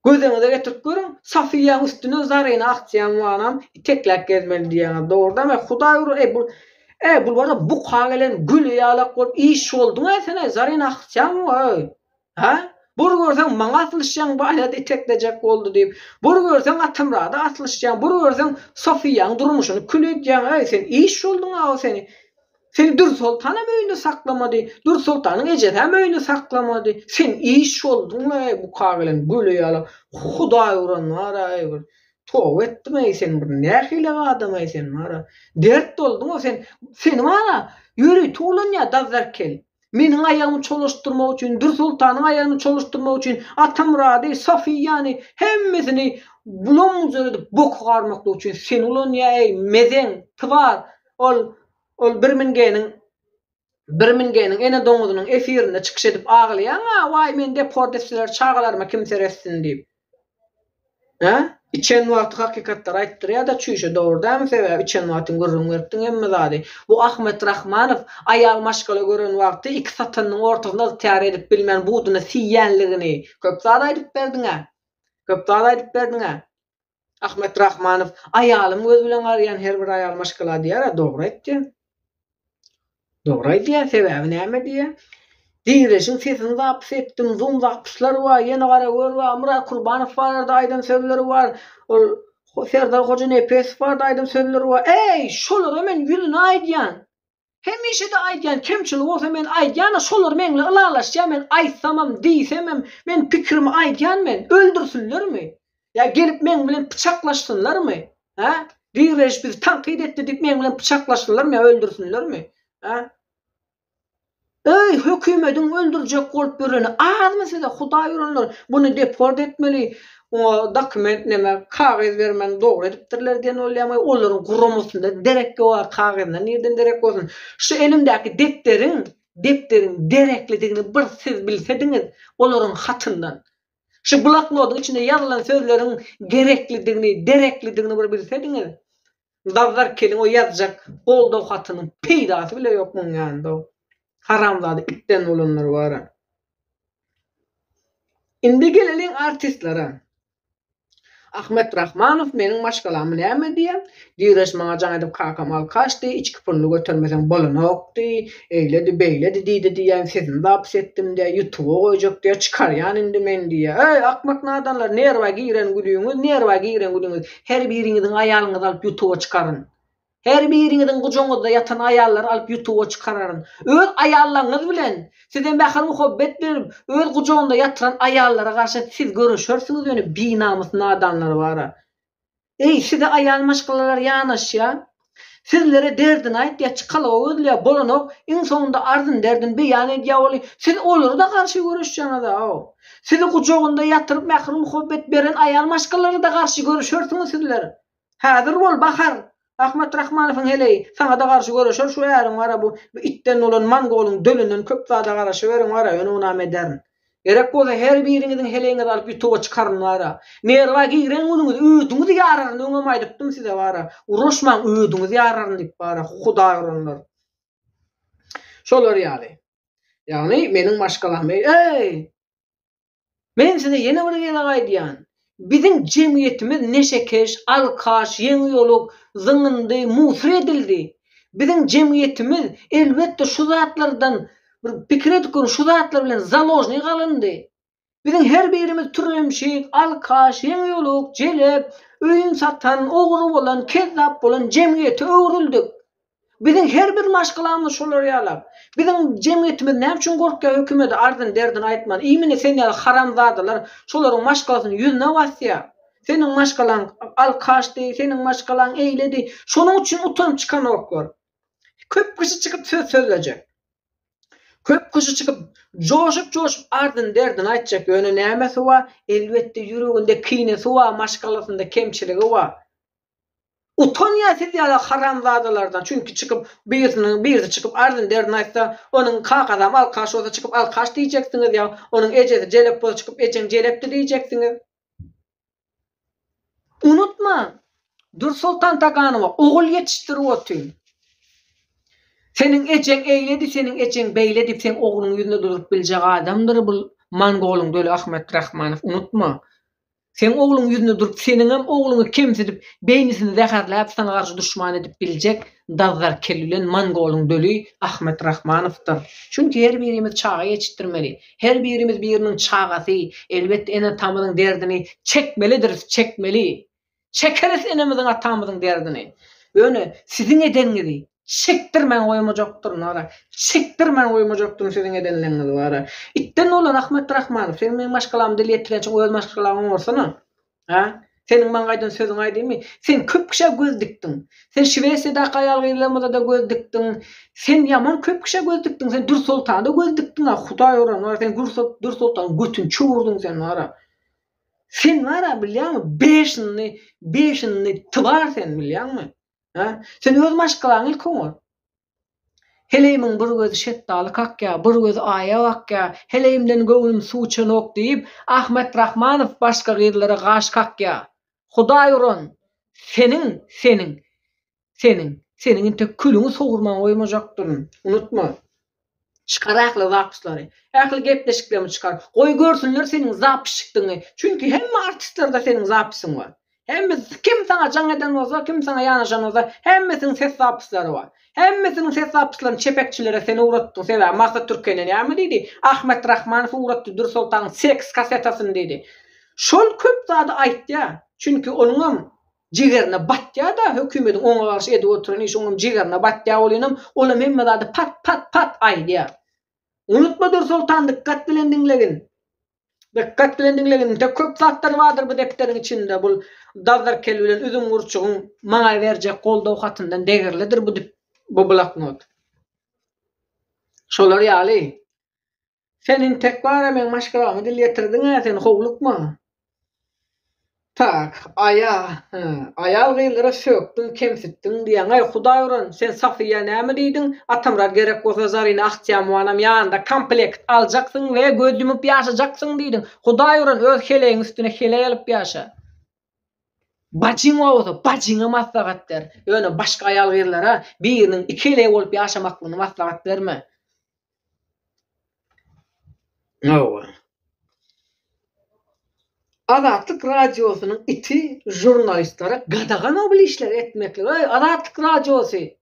Gözüňize getirip görüň, Safiýanyň üstüne Zarina Akhtiamow teklek gezmeli diýýär. Dogrudan Hudaý uran. Bu barada bu kagelen gül ýalak bolup iş bolduň sen Zarina Akhtiamow. Bur görseň maňa atylýan baýlady teklejek boldy diýip. Bur görseň Atamrada atylýan, bur görseň Safiýanyň durmuşyny küledýän. Sen iş bolduň o seni. Seni Dursultan hem öýünde saklamady. Dursultanyň ejeri hem öýünde saklamady. Sen iş bolduň bu kagelen gül ýaly. Hudaý uranlar Tow etme sen bir nähile adam sen mara. Dert doldun o sen mara yürü tuğlan ya dazarkel. Meniň ayağımı çalıştırmak üçin, Dur Sultanyň ayağını çalıştırmak üçin Atamrady, Safi yani hemmesini bulun üzerinde bok garmak üçin sen ulan ya mezen tvar ol Birmingenin ene doňuzynyň efirinde çykyş edip aglaýan, "Vay men deportasiler çağalarma kimse ressin" diýip. Ha? İçen wagt hakykatlar aýtdyrýar da çüýşe dogrudan sebäbi içen wagtyň gurrun beripdiň hemme zady. Bu Ahmet Rahmanow aýal maşgala gören wagty iki satanyň ortasynda tär edip bilmän buduny siýýänligini köp zady aýdyp berdiňä. Köp zady aýdyp berdiňä. Ahmet Rahmanow aýalym göz bilen garaýan her bir aýal maşgala diýär, dogry aýtdy. Dogry aýtdy, sebäbi näme diýär? Diýreşiň sesini zapys etdim, zoom zapyslar bar, ýene gara gör bar, Murat Kurbanow bar, aýdan sözleri bar, ol Serdar Hoca Nepes bar, aýdan sözleri bar. Ey, şolara men ýüzüne aýdýan. Hemişe de aýdýan, kimçilik bolsa men aýdýan, şolar meňle ılalaşýar, men aýtsamam, diýsemem, men pikirimi aýdýan men, öldürsünlermi? Ya gelip men bilen bıçaklaşsınlarmy? Ha? Diýreş biz tankyd etdi diýip men bilen bıçaklaşsınlarmy, öldürsünlermi? Ha? Ey hökümetin öldürecek bolup bereni azmy size Hudaý uranlar bunu deport etmeli. O dokument neme kagaz bermen dogry edipdirler diýen olýamy olaryň gurrumysynda derek bar kagazda nerden derek bolsun. Şu elimdäki depteriň dereklidigini bir siz bilsediňiz olaryň hatyndan. Şu bloknotyň içinde ýazylan sözleriň dereklidigini bir bilsediňiz. Dazar kelin o ýazjak goldaw hatynyň peýdasy bile ýok muň ýanynda. Haramzady itten bolanlar bar. Indi geleliň artistlere. Ahmet Rahmanow meniň maşgalamy näme diýär? Diýreş maňa jaň edip kakam alkaşdy, içki pulny götürmesen bolanokdy, eýledi beýledi diýdi diýen sesini zapys etdim diýär, YouTube'a goýjak diýär, çykarýan indi men diýär. Ey akmak nadanlar, nerwe giren gülüňiz, her biriňiziň aýalyňyzy alyp YouTube'a çykaryn. Her biriňiziň gujoňyzda ýatan aýallar alyp YouTube'a çykararyn. Öz aýallaryňyz bilen sizden bähir muhabbet berip, öz gujoňynda ýatyran aýallara garşy siz görüşersiňiz ýöne binamys nadanlar bar. Ey size aýal maşgalalar ýanaşýar. Sizlere derdini aýt ýa çykalaw özlýär bolanok, iň soňunda arzyn derdin beýan edýär boly. Siz olary da garşy görüşýäňiz da. Sizi gujoňynda ýatyryp bähir muhabbet beren aýal maşgalary da garşy görüşersiňiz sizler. Häzir bol bahar. Ahmet Rahmanowyň hele sana da garşy görüşür şu ýaryň wara bu itten bolan mangoluň dölünden köp zada garaşy beren wara ýöne ona mederin. Gerek bolsa her biriňiziň heleňizi alyp ýutuba çykaryn wara. Nerwa giren onuňyz öýdüňiz ýararyn öňüme aýdypdym size wara. Uruşmaň öýdüňiz ýararyn diýip wara Hudaý uranlar. Şolar ýaly. Ýagny meniň maşgalam ey. Men size ýene bir gene aýdýan. Bizim cemiyetimiz neşekeş, alkaş, ýeňi ýoluk, zıngındy, musir edildi. Bizim cemiyetimiz elbette şu zatlardan bir pikir edip şu zatlar bilen zalojny galyndy. Bizim her birimiz türlemşik, alkaş, ýeňi ýoluk, jelep, öýün satan, ogry bolan, kezzap bolan cemiyete öwrüldük. Bizim her bir maşgalamyz şolar ýalap. Bizim cemiyetimiz näme üçin gorkýar hökümete arzyn derdini aýtman. Ýmine sen ýa haramzadalar şolaryň maşgalasyny ýüzüne basýar. Seniň maşgalan alkaşdy, seniň maşgalan eýledi. Şonuň üçin utanyp çykan oklar. Köp kişi çykyp söz söylejek. Köp kişi çykyp joşup arzyn derdini aýtjak. Ýöne nämesi bar? Elbetde ýüreginde kinesi bar, maşgalasynda kemçiligi bar. Utonya siz ýa haramzadalardan çünkü çykyp birisi çykyp arzyn derdini aýtsa, onuň kakadam alkaş bolsa çykyp alkaş diýjeksiňiz ýa onuň ejesi jelep bolsa çykyp ejeň jelepdi diýjeksiňiz. Unutma, Dur Sultan Taganowa ogul ýetişdirip otyň. Seniň ejeň eýledi, seniň ejeň beýledi, sen ogluň ýüzünde durup biljek adamdyr bu mangoluň döli Ahmet Rahmanow. Unutma. Sen ogluň ýüzünde durup seniň hem ogluňy kemsidip beýnisini zäherläp sana garşy düşman edip biljek dazlar kelülen mangoluň döli Ahmet Rahmanowdyr. Çünki her birimiz çağa ýetişdirmeli. Her birimiz biriniň çagasy elbetde ene tamynyň derdini çekmeli. Çekeris enemiziň atamyzyň derdini. Öňe siziň edeninizi çekdirmen goýmajakdyr nara. Çekdirmen goýmajakdyr siziň edenleriniz bara. Itten bolan Ahmet Rahmanow, sen meniň maşgalamdy diletdiren öz maşgalamy borsana. Ha? Senin maňaýdan sözüň aýdymy? Sen köp kişe göz dikdiň. Sen Şiwesiýada gaýal gyrlamada da göz dikdiň. Sen ýaman köp kişe göz dikdiň. Sen Dur Sultanda göz dikdiň. Hudaý uran, sen Dur Sultan götün çuwurdyň sen wara. Sen wara bilýärmi? Beşini tybar sen bilýärmi? Ha? Sen öz maşgalaryň ilkoňa. Heleýimin bir gözü şetdaly kakya, bir gözü aýa bakya, heleýimden göwlüm suwçanok diýip Ahmet Rahmanow başga gyrlara gaş kakya. Hudaý uran, senin inte külüňi sogurman goýmajakdyr. Unutma. Çıkar aklı zapışları. Aklı gepleşiklerimi çıkar. Koy görsünler senin zapışıktığını. Çünkü hem artistlerde senin zapışın var. Hem kim sana can eden olsa, kim sana yanaşan olsa, hemmesinin ses zapışları var. Hemmesinin ses zapışlarını çepekçilere seni uğrattın. Seva Maksat Türkiye'nin yani dedi. Ahmet Rahmanov uğrattı Dur Sultan'ın seks kasetasını dedi. Şol köp zadı ayt ya. Çünkü onun jigerine batya da hükümetin ona karşı edip oturan iş onun jigerine batya olayınım. Olam hemme zadı pat ayt ya. Unutma Dur Sultan, dikkat bilen dinlegin. Dikkat bilen dinlegin. De köp zatlar vardır bu defterin içinde. Bu dazlar kelbilen üzüm urçuğun maňa berjek goldaw hatyndan degirlidir bu bloknot. Şolar ýaly. Senin tek bara men maşgalamy dilýetirdiň, sen howlukma. Tak, ayal gyllara söktün, kemsittin diýen ay Hudaý uran, sen Safiýa näme diýdiň? Atamra gerek bolsa zaryny ahtiýam anam ýanynda komplekt aljaksyň we göz ýumyp ýaşajaksyň diýdiň. Hudaý uran, öz heleýiň üstüne heleý alyp ýaşa. Bacıň bolsa bacıňa maslahat der. Öňe başga ayal gyllara biriniň iki heleý bolup ýaşamaklygyny maslahat berme. No. Azatlyk radiosynyň iti jurnalistlere gadagan obil işler etmekle. Azatlyk radiosy.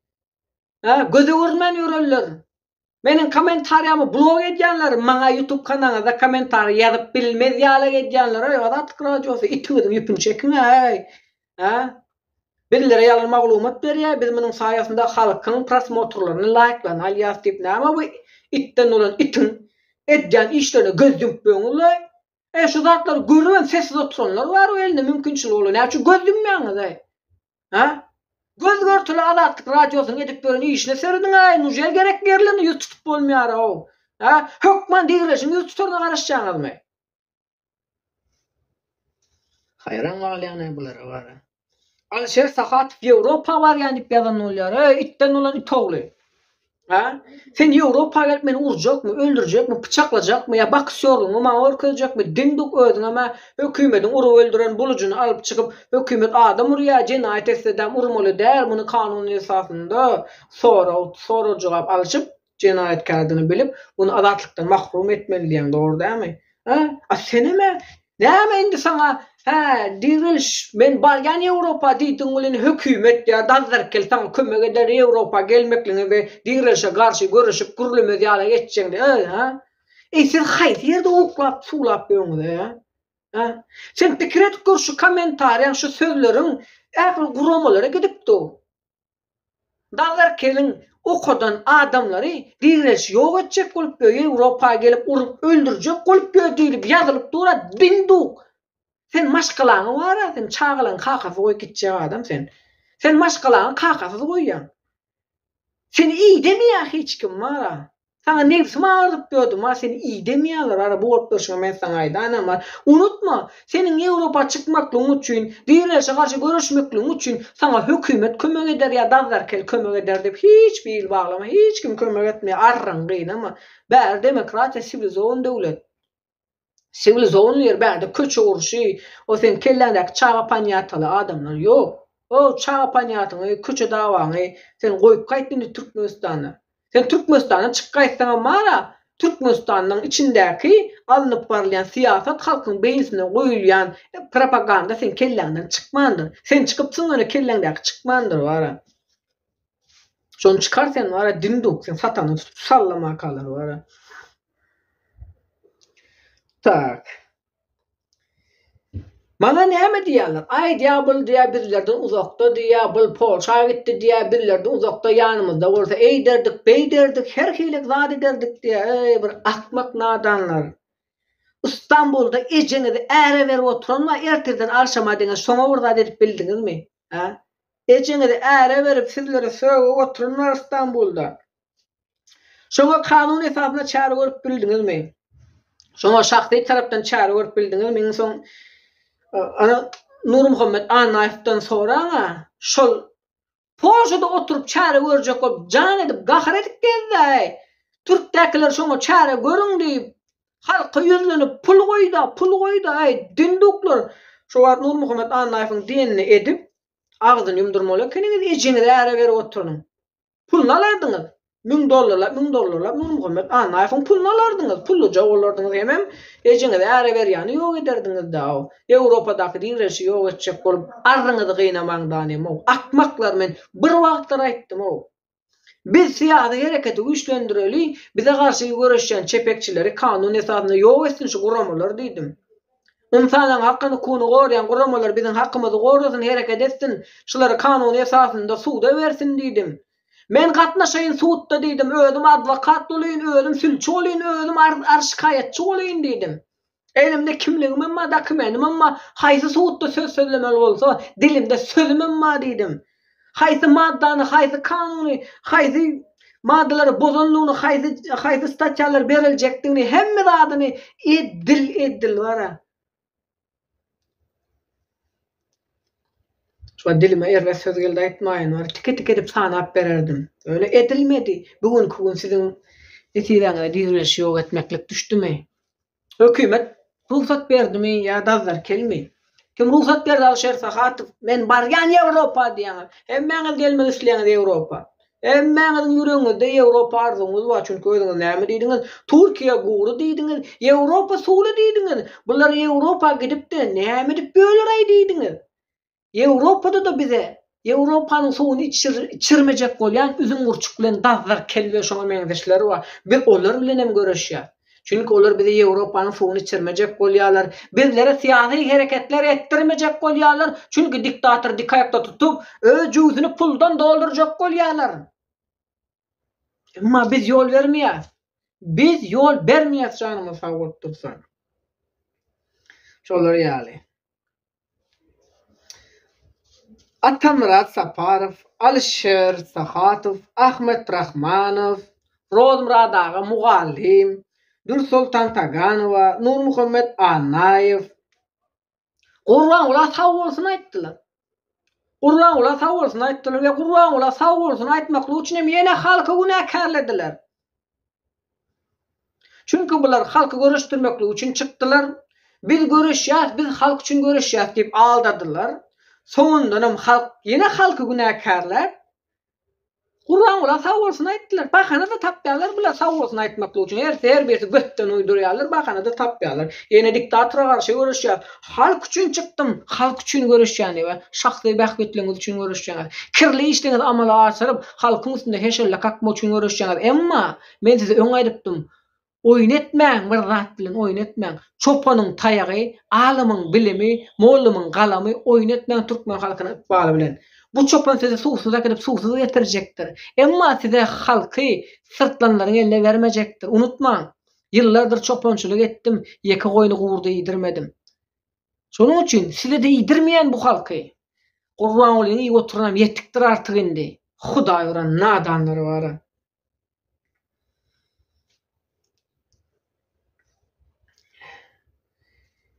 Ha, göze görmen ýöreller. Meniň kommentariýamy blog edýänler, maňa YouTube kanalyna komentar ýazyp bilmez ýaly edýänler. Azatlyk radiosy itiňiň ýüpüni çekin ay. Ha? Birlere ýalan maglumat berýär, biz munyň saýasynda halkyň prosmotorlaryny like'laryny alýas diýip näme bu itten bolan itin edýän işlerine göz ýumupdyňlar. Şu zatlar görülen sessiz oturanlar var o elinde mümkünçilik olur. Näçe göz yummaýaňyz ay? Ha? Göz görtüli Azatlyk radiosynyň edip beren işine serdiň ay. Nujel gerek yerlerini ýüz tutup bolmaýar o. Ha? Hökman diýreşim ýüz tutarna garaşjaňyzmy? Hayran galýan bulara var. Alşer Sahat Ýewropa var ýa diýip ýazan bolýar. Itten olan it ogly. Ha? Sen Ýewropa gelip meni urjakmy, öldürjekmi, bıçaklajakmy ýa baksyorlugyny maňa örkezjakmy? Dinduk özüň ama hökümetiň urup öldüren bulujuny alyp çykyp hökümet adam urýar, jenaýat etsedem urmaly däl, muny kanuny esasynda sonra jogap alyşyp jenaýatkardyny bilip muny azatlykdan mahrum etmeli diýen dogry dälmi? Ha? Seneme näme indi sana diriliş men bargan Ýewropa diýdiň bilen hökümet ýa dazlar kel taň kömek eder Ýewropa gelmekliňi we dirilişe garşy görüşüp gürlemez ýaly geçjeňdi. Ha? Sen haýsy ýerde oklap sulap ýöňde? Ha? Sen tikret gör şu kommentariýaň şu sözleriň ähli guramalara gidipdi. Dazlar kelin okudan adamlary diriliş ýok etjek bolup Ýewropa gelip urup öldürjek bolup diýilip ýazylyp durar dinduk. Sen maşgalaňy wara, sen çağılan kakasy goýup gitjek adam sen. Sen maşgalaňy kakasy goýýan. Seni iyi demýär hiç kim wara. Sana nefsim ağrıp diýdim, seni iyi demýärler. Ara bu bolupdyr men sana aýdan ama unutma, senin Ýewropa çykmaklygyň üçin, diýilişe garşy görüşmekligiň üçin sana hökümet kömek eder ýa dazlar kel kömek eder dep hiç bil baglama, hiç kim kömek etmeýär. Arran gyn ama bäri demokratiýa sivilizowan döwlet. Sivilizowan ýer bäde köçe urşy, o sen kellendäki çağa panyataly adamlar ýok. O çağa panyatyny, köçe dawaňy sen goýup gaýtdyň Türkmenistana. Sen Türkmenistana çykyp gaýtsaň mara, Türkmenistanyň içindäki alınıp barlayan siýasat halkyň beýnisine goýulýan propaganda sen kellenden çykmandyr. Sen çykypsyň öne kellendäki çykmandyr wara. Şonu çykar sen wara dinduk, sen satany tutup sallama kalar wara. Tak. Mana näme diýerler? Ay diýabul diýä birlerden uzakda diýä, bul Polşa gitdi diýä, birlerden uzakda ýanymyzda bolsa eýderdik, beýderdik, her hili zat ederdik diýä. Bir akmak nadanlar. İstanbul'da ejenizi äre berip oturanma ertirden arşama deňe soňa urda edip bildingizmi? Ha? Ejenizi äre berip sizlere söýüp oturanlar İstanbul'da. Şoňa kanun esasyna çäre görüp bildingizmi? Şoňa şahsy tarapdan çäre görüp bildingizmi? Meň soň ana Nur Muhammed Anaýevden sonra şol Poşada oturup çäre görjek bolup jan edip gahar edip geldi. Türkdäkiler şoňa çäre görüň diýip halka ýüzlenip pul goýda ay dinduklar. Şoňa Nur Muhammed Anaýewiň dinini edip agzyny ýumdurmaly keniňiz ejeňize äre berip oturun. Pulny alardyňyz. $1000 Nur Muhammed Anaýewiň pulny alardyňyz. Pulluja olardyňyz hemem ejeňize äre berýäni ýok ederdiňiz da. Ýewropadaky diňreşi ýok etjek bolup arryňyzy gynamaňdan emok. Akmaklar men bir wagtlar aýtdym o. Biz siýasy hereketi güýçlendireli, bize garşy görüşýän çepekçileri kanun esasyna ýok etsin şu guramalar diýdim. İnsanyň hakkyny kuny gorýan guramalar biziň hakkymyzy gorasyn hereket etsin, şulary kanun esasynda suda bersin diýdim. Men gatnaşaýyn suwtda diýdim, özüm adwokat bolýyn, özüm sülçi bolýyn, özüm arşikaýatçy bolýyn diýdim. Elimde kimligim emma dokumentim emma haýsy suwtda söz söylemeli bolsa dilimde sözüm emma diýdim. Haýsy maddany, haýsy kanuny, haýsy maddalary bozanlygyny, haýsy statiýalar beriljekdigini hemme zadyny edil wara. Şu dilime erwe söz geldi aýtmaýyn var. Tik edip sanap bererdim. Öyle edilmedi. Bugünkü gün siziň etiýäňize diňreşi ýok etmeklik düşdümi? Hökümet ruhsat berdimi ya dazlar kelmi? Kim ruhsat berdi Alşer Sahatyw? Men barýan Ýewropa diýäňiz. Hemmeňiz gelmek isleýäňiz Ýewropa. Hemmeňiziň ýüregiňizde Ýewropa arzuňyz bar. Çünki özüňiz näme diýdiňiz? Türkiýe guru diýdiňiz, Ýewropa suwly diýdiňiz. Bular Ýewropa gidipde näme dip böleräý diýdiňiz? Ýewropada da bize Ýewropanyň suwuny içirmejek bolýan üzüm gurçuk bilen dazlar kelbe şoňa meňzeşleri bar. Biz olar bilen hem görüşýär. Çünki olar bize Ýewropanyň suwuny içirmejek bolýarlar. Bizlere siýasy hereketler etdirmejek bolýarlar. Çünki diktator dikaýakda tutup öz jüzüni puldan doldurjak bolýarlar. Emma biz ýol bermeýäs. Biz ýol bermeýäs şanymy sawgat dursan. Şolar ýaly. Atamrat Saparow, Alşer Sahatyw, Ahmet Rahmanow, Rozmurad aga mugallim, Nursultan Taganowa, Nur Muhammed Anaýew. Gurban ular sag bolsun aýtdylar. Gurban ular sag bolsun aýtdylar we gurban ular sag bolsun aýtmakly üçin hem ýene halky günäkärlediler. Çünki bular halky görüşdirmekli üçin çykdylar. Biz görüşýäs, biz halk üçin görüşýäs diýip aldadylar. Soňundan halk ýene halky günäkärler. Gurban ular sag bolsun aýtdylar. Bahana da tapýarlar bular sag bolsun aýtmakly üçin. Her birisi götten uýdurýarlar, bahana da tapýarlar. Ýene diktatora garşy görüşýär. Halk üçin çykdym, halk üçin görüşýän we şahsy bahwetliňiz üçin görüşýän. Kirli işleňiz amala aşyryp, halkyň üstünde heşelle kakmak üçin görüşýän. Emma men size öň aýdypdym. Oyun etmeň, bir zat bilen oyun etmeň. Çopanyň taýagy, alymyň bilimi, mollumyň galamy oyun etmeň türkmen halkyna ykbaly bilen. Bu çopan size suwsuza gidip suwsuza getirjekdir. Emma size halky sırtlanlaryň eline bermejekdir. Unutmaň. Ýyllardyr çopançylyk etdim, ýeki goýuny gurdy ýydirmedim. Şonuň üçin size de ýydirmeýän bu halky. Gurban bolyň ýygy oturanam ýetdikdir artyk indi. Hudaý bilen nadanlary bar.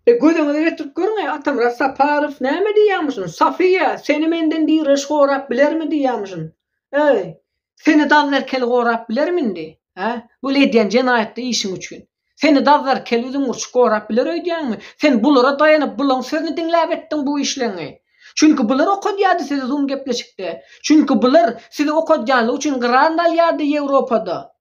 Gözüňize getirip görüň, Atamrat Saparow näme diýýärmisin? Safiýe, seni menden diýreş gorap bilermi diýýärmisin? Ey, seni dazlar kel gorap bilermindi? Ha? Bu edýän jenaýatda işiň üçin. Seni dazlar kel üzüm gurçuk gorap biler öýdýärmi? Sen bulara daýanyp bulaň sözüni diňläp etdiň bu işleňi. Çünki bular okadýardy sizi zum gepleşikde. Çünki bular sizi okadýanlyk üçin grant alýardy Ýewropada.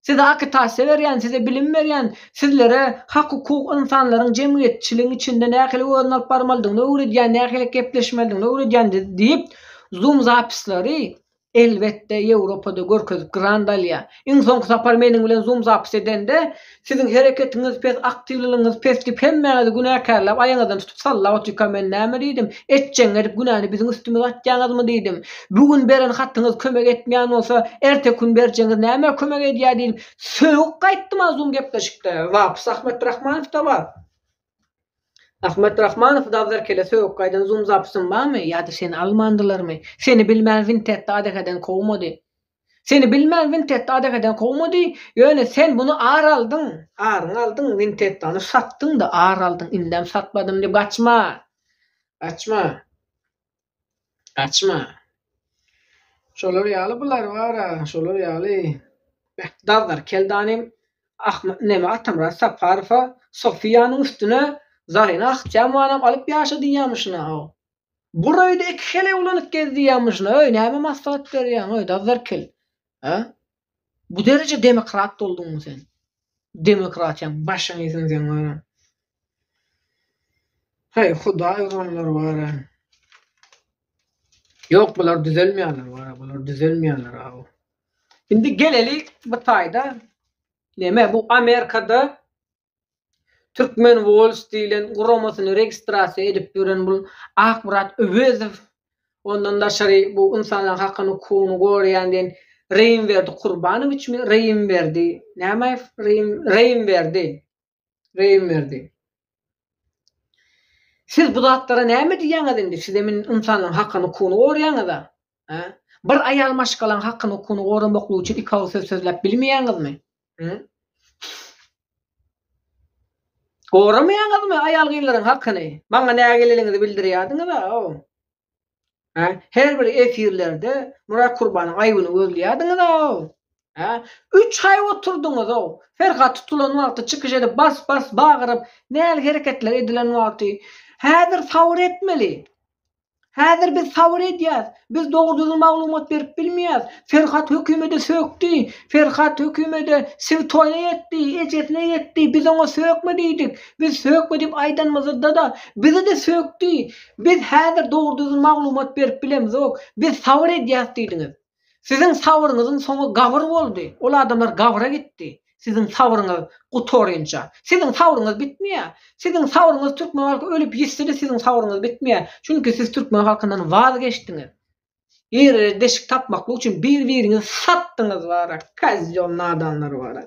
Size akıta severyen, size bilim veryen, sizlere hak hukuk insanların cemiyetçiliğin içinde nähili öňüne alyp barmalydygyny öwredýän, nähili gepleşmelidigini öwredýän diýip zoom zapislary Elbette Ýewropada görkezip Grandalya. Iň soňky sapar meniň bilen zoom zapys edende siziň hereketiniz pes, aktivliligiňiz pes dip hemmäňizi günäkärläp aýaňyzdan tutup sallap oturýan men näme diýdim? Etjeň edip günäni biziň üstümize atjaňyzmy diýdim. Bugün beren hatyňyz kömek etmeýän bolsa, erte gün berjeňiz näme kömek edýär diýdim. Söýük gaýtdym azum gepleşikde. Wapys Ahmet Rahmanow da bar. Ahmet Rahmanow da kele söýük gaýdan zoom zapysym barmy? Ýa-da seni almandylarmy? Seni bilmän Vintetde adakadan kowmady. Seni bilmän Vintetde adakadan kowmady. Ýöne sen bunu ar aldyň. Aryň aldyň, Vintetde onu satdyň da ar aldyň. Indem satmadym diýip gaçma. Gaçma. Gaçma. Şolar ýaly bular bara, şolar ýaly. Dazlar keldanym Ahmet neme Atamra Safarowa Sofiýanyň üstüne Zahyna akçam anam alıp ýaşady ýamışyna. Burayda iki hele ulanyp gezdi ýamışyna. Näme maslahat berýän? Dazlar kel. Ha? Bu derece demokrat bolduňmy sen? Demokratiýaň başyny ýetirdiň bara. Hay Hudaý olanlar bara. Yok bular düzelmeýärler bara, bular düzelmeýärler. Indi gelelik bu taýda. Neme bu Amerikada Türkmen Walls diýilen guramasyny registrasiýa edip bilen bu Akmurat Öwezow ondan da şary bu insanlaryň hakyny kuny gorýan diýen Reýinberdi Qurbanowyç mi Reýinberdi? Näme Reýinberdi. Siz bu zatlara näme diýýäňiz indi? Siz emin insanlaryň hakyny kuny gorýaňyz da. Ha? Bir aýal maşgalan hakyny kuny goramakly üçin iki söz sözläp bilmeýäňizmi? Goramaýaňyzmy aýal gyýlaryň hakyny? Maňa näme geleliňizi bildirýärdiňiz da. Ha, her bir efirlerde Murat Kurbanyň aýbyny gözleýärdiňiz da. Ha, 3 ay oturduňyz o. Ferhat tutulan wagtda çykyş edip bas bagyryp näme hereketler edilen wagty. Häzir sawr etmeli. Häzir biz sawr edýäs. Biz dogry maglumat berip bilmeýäs. Ferhat hökümete sökdi. Ferhat hökümete sivtoyna etdi, ejetine etdi. Biz ona sökme diýdik. Biz sökme diýip aýdanmazda da bizi de sökdi. Biz häzir dogry maglumat berip bilemiz ok. Biz sawr edýäs diýdiňiz. Siziň sawryňyzyň soňu gawr boldy. Ol adamlar gawra gitdi. Siziň sawryňyz gutorynça. Siziň sawryňyz bitmeýär. Siziň sawryňyz türkmen halky ölüp gitse-de siziň sawryňyz bitmeýär. Çünki siz türkmen halkyndan waz geçdiňiz. Ýere deşik tapmakly üçin bir-biriňizi satdyňyz bara. Kazjol nadanlar bara.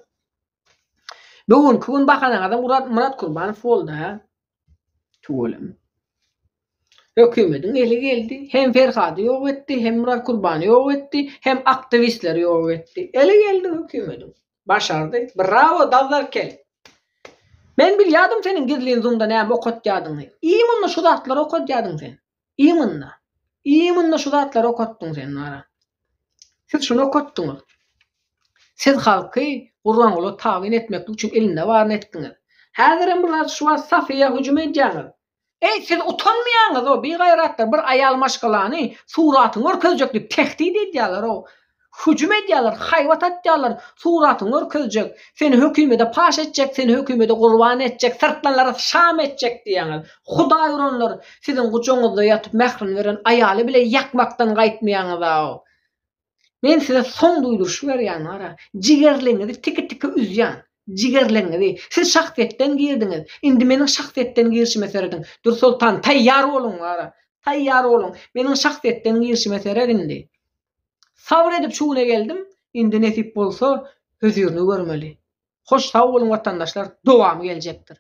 Bugün gün bakana adam Murat Kurbanow boldy ha. Tuğulim. Hökümetiň eli geldi. Hem Ferhat ýok etdi, hem Murat Kurbanow ýok etdi, hem aktivistler ýok etdi. Eli geldi hökümetiň. Başardy. Bravo dazlar kel. Men bilýärdim seniň gizliň zoomda näme okatýadyňy. Iýmynda şu zatlar okatýadyň sen. Iýmynda şu zatlar okatdyň sen ara. Siz şunu okatdyňyz. Siz halky Gurbanguly tawin etmek üçin elinde barny etdiňiz. Häzirem bir şu Safiýa hüjüm edýäňiz. Siz utanmaýaňyz o bir gaýratlar bir aýal maşgalany suratyny örkezjek diýip tehdit edýärler o. Hüjüm edýärler, haýwat atýarlar, suratyny örkezjek. Seni hökümete paş etjek, seni hökümete gurban etjek, sırtlanlara şam etjek diýäňiz. Hudaý uranlar siziň guçaňyzda ýatyp mährin beren aýaly bile ýakmakdan gaýtmaýaňyz o. Men size son duýduruş berýän ara. Jigerliňizi tiki üzýän. Jigerliňizi siz şahsiýetden girdiňiz. Indi meniň şahsiýetden girişime serediň. Dur Sultan taýýar bolun ara. Taýýar bolun. Meniň şahsiýetden girişime seredi. Sabr edip şuna geldim. Indi nesip bolsa özürni görmeli. Hoş sağ olun vatandaşlar. Dowamy geljekdir.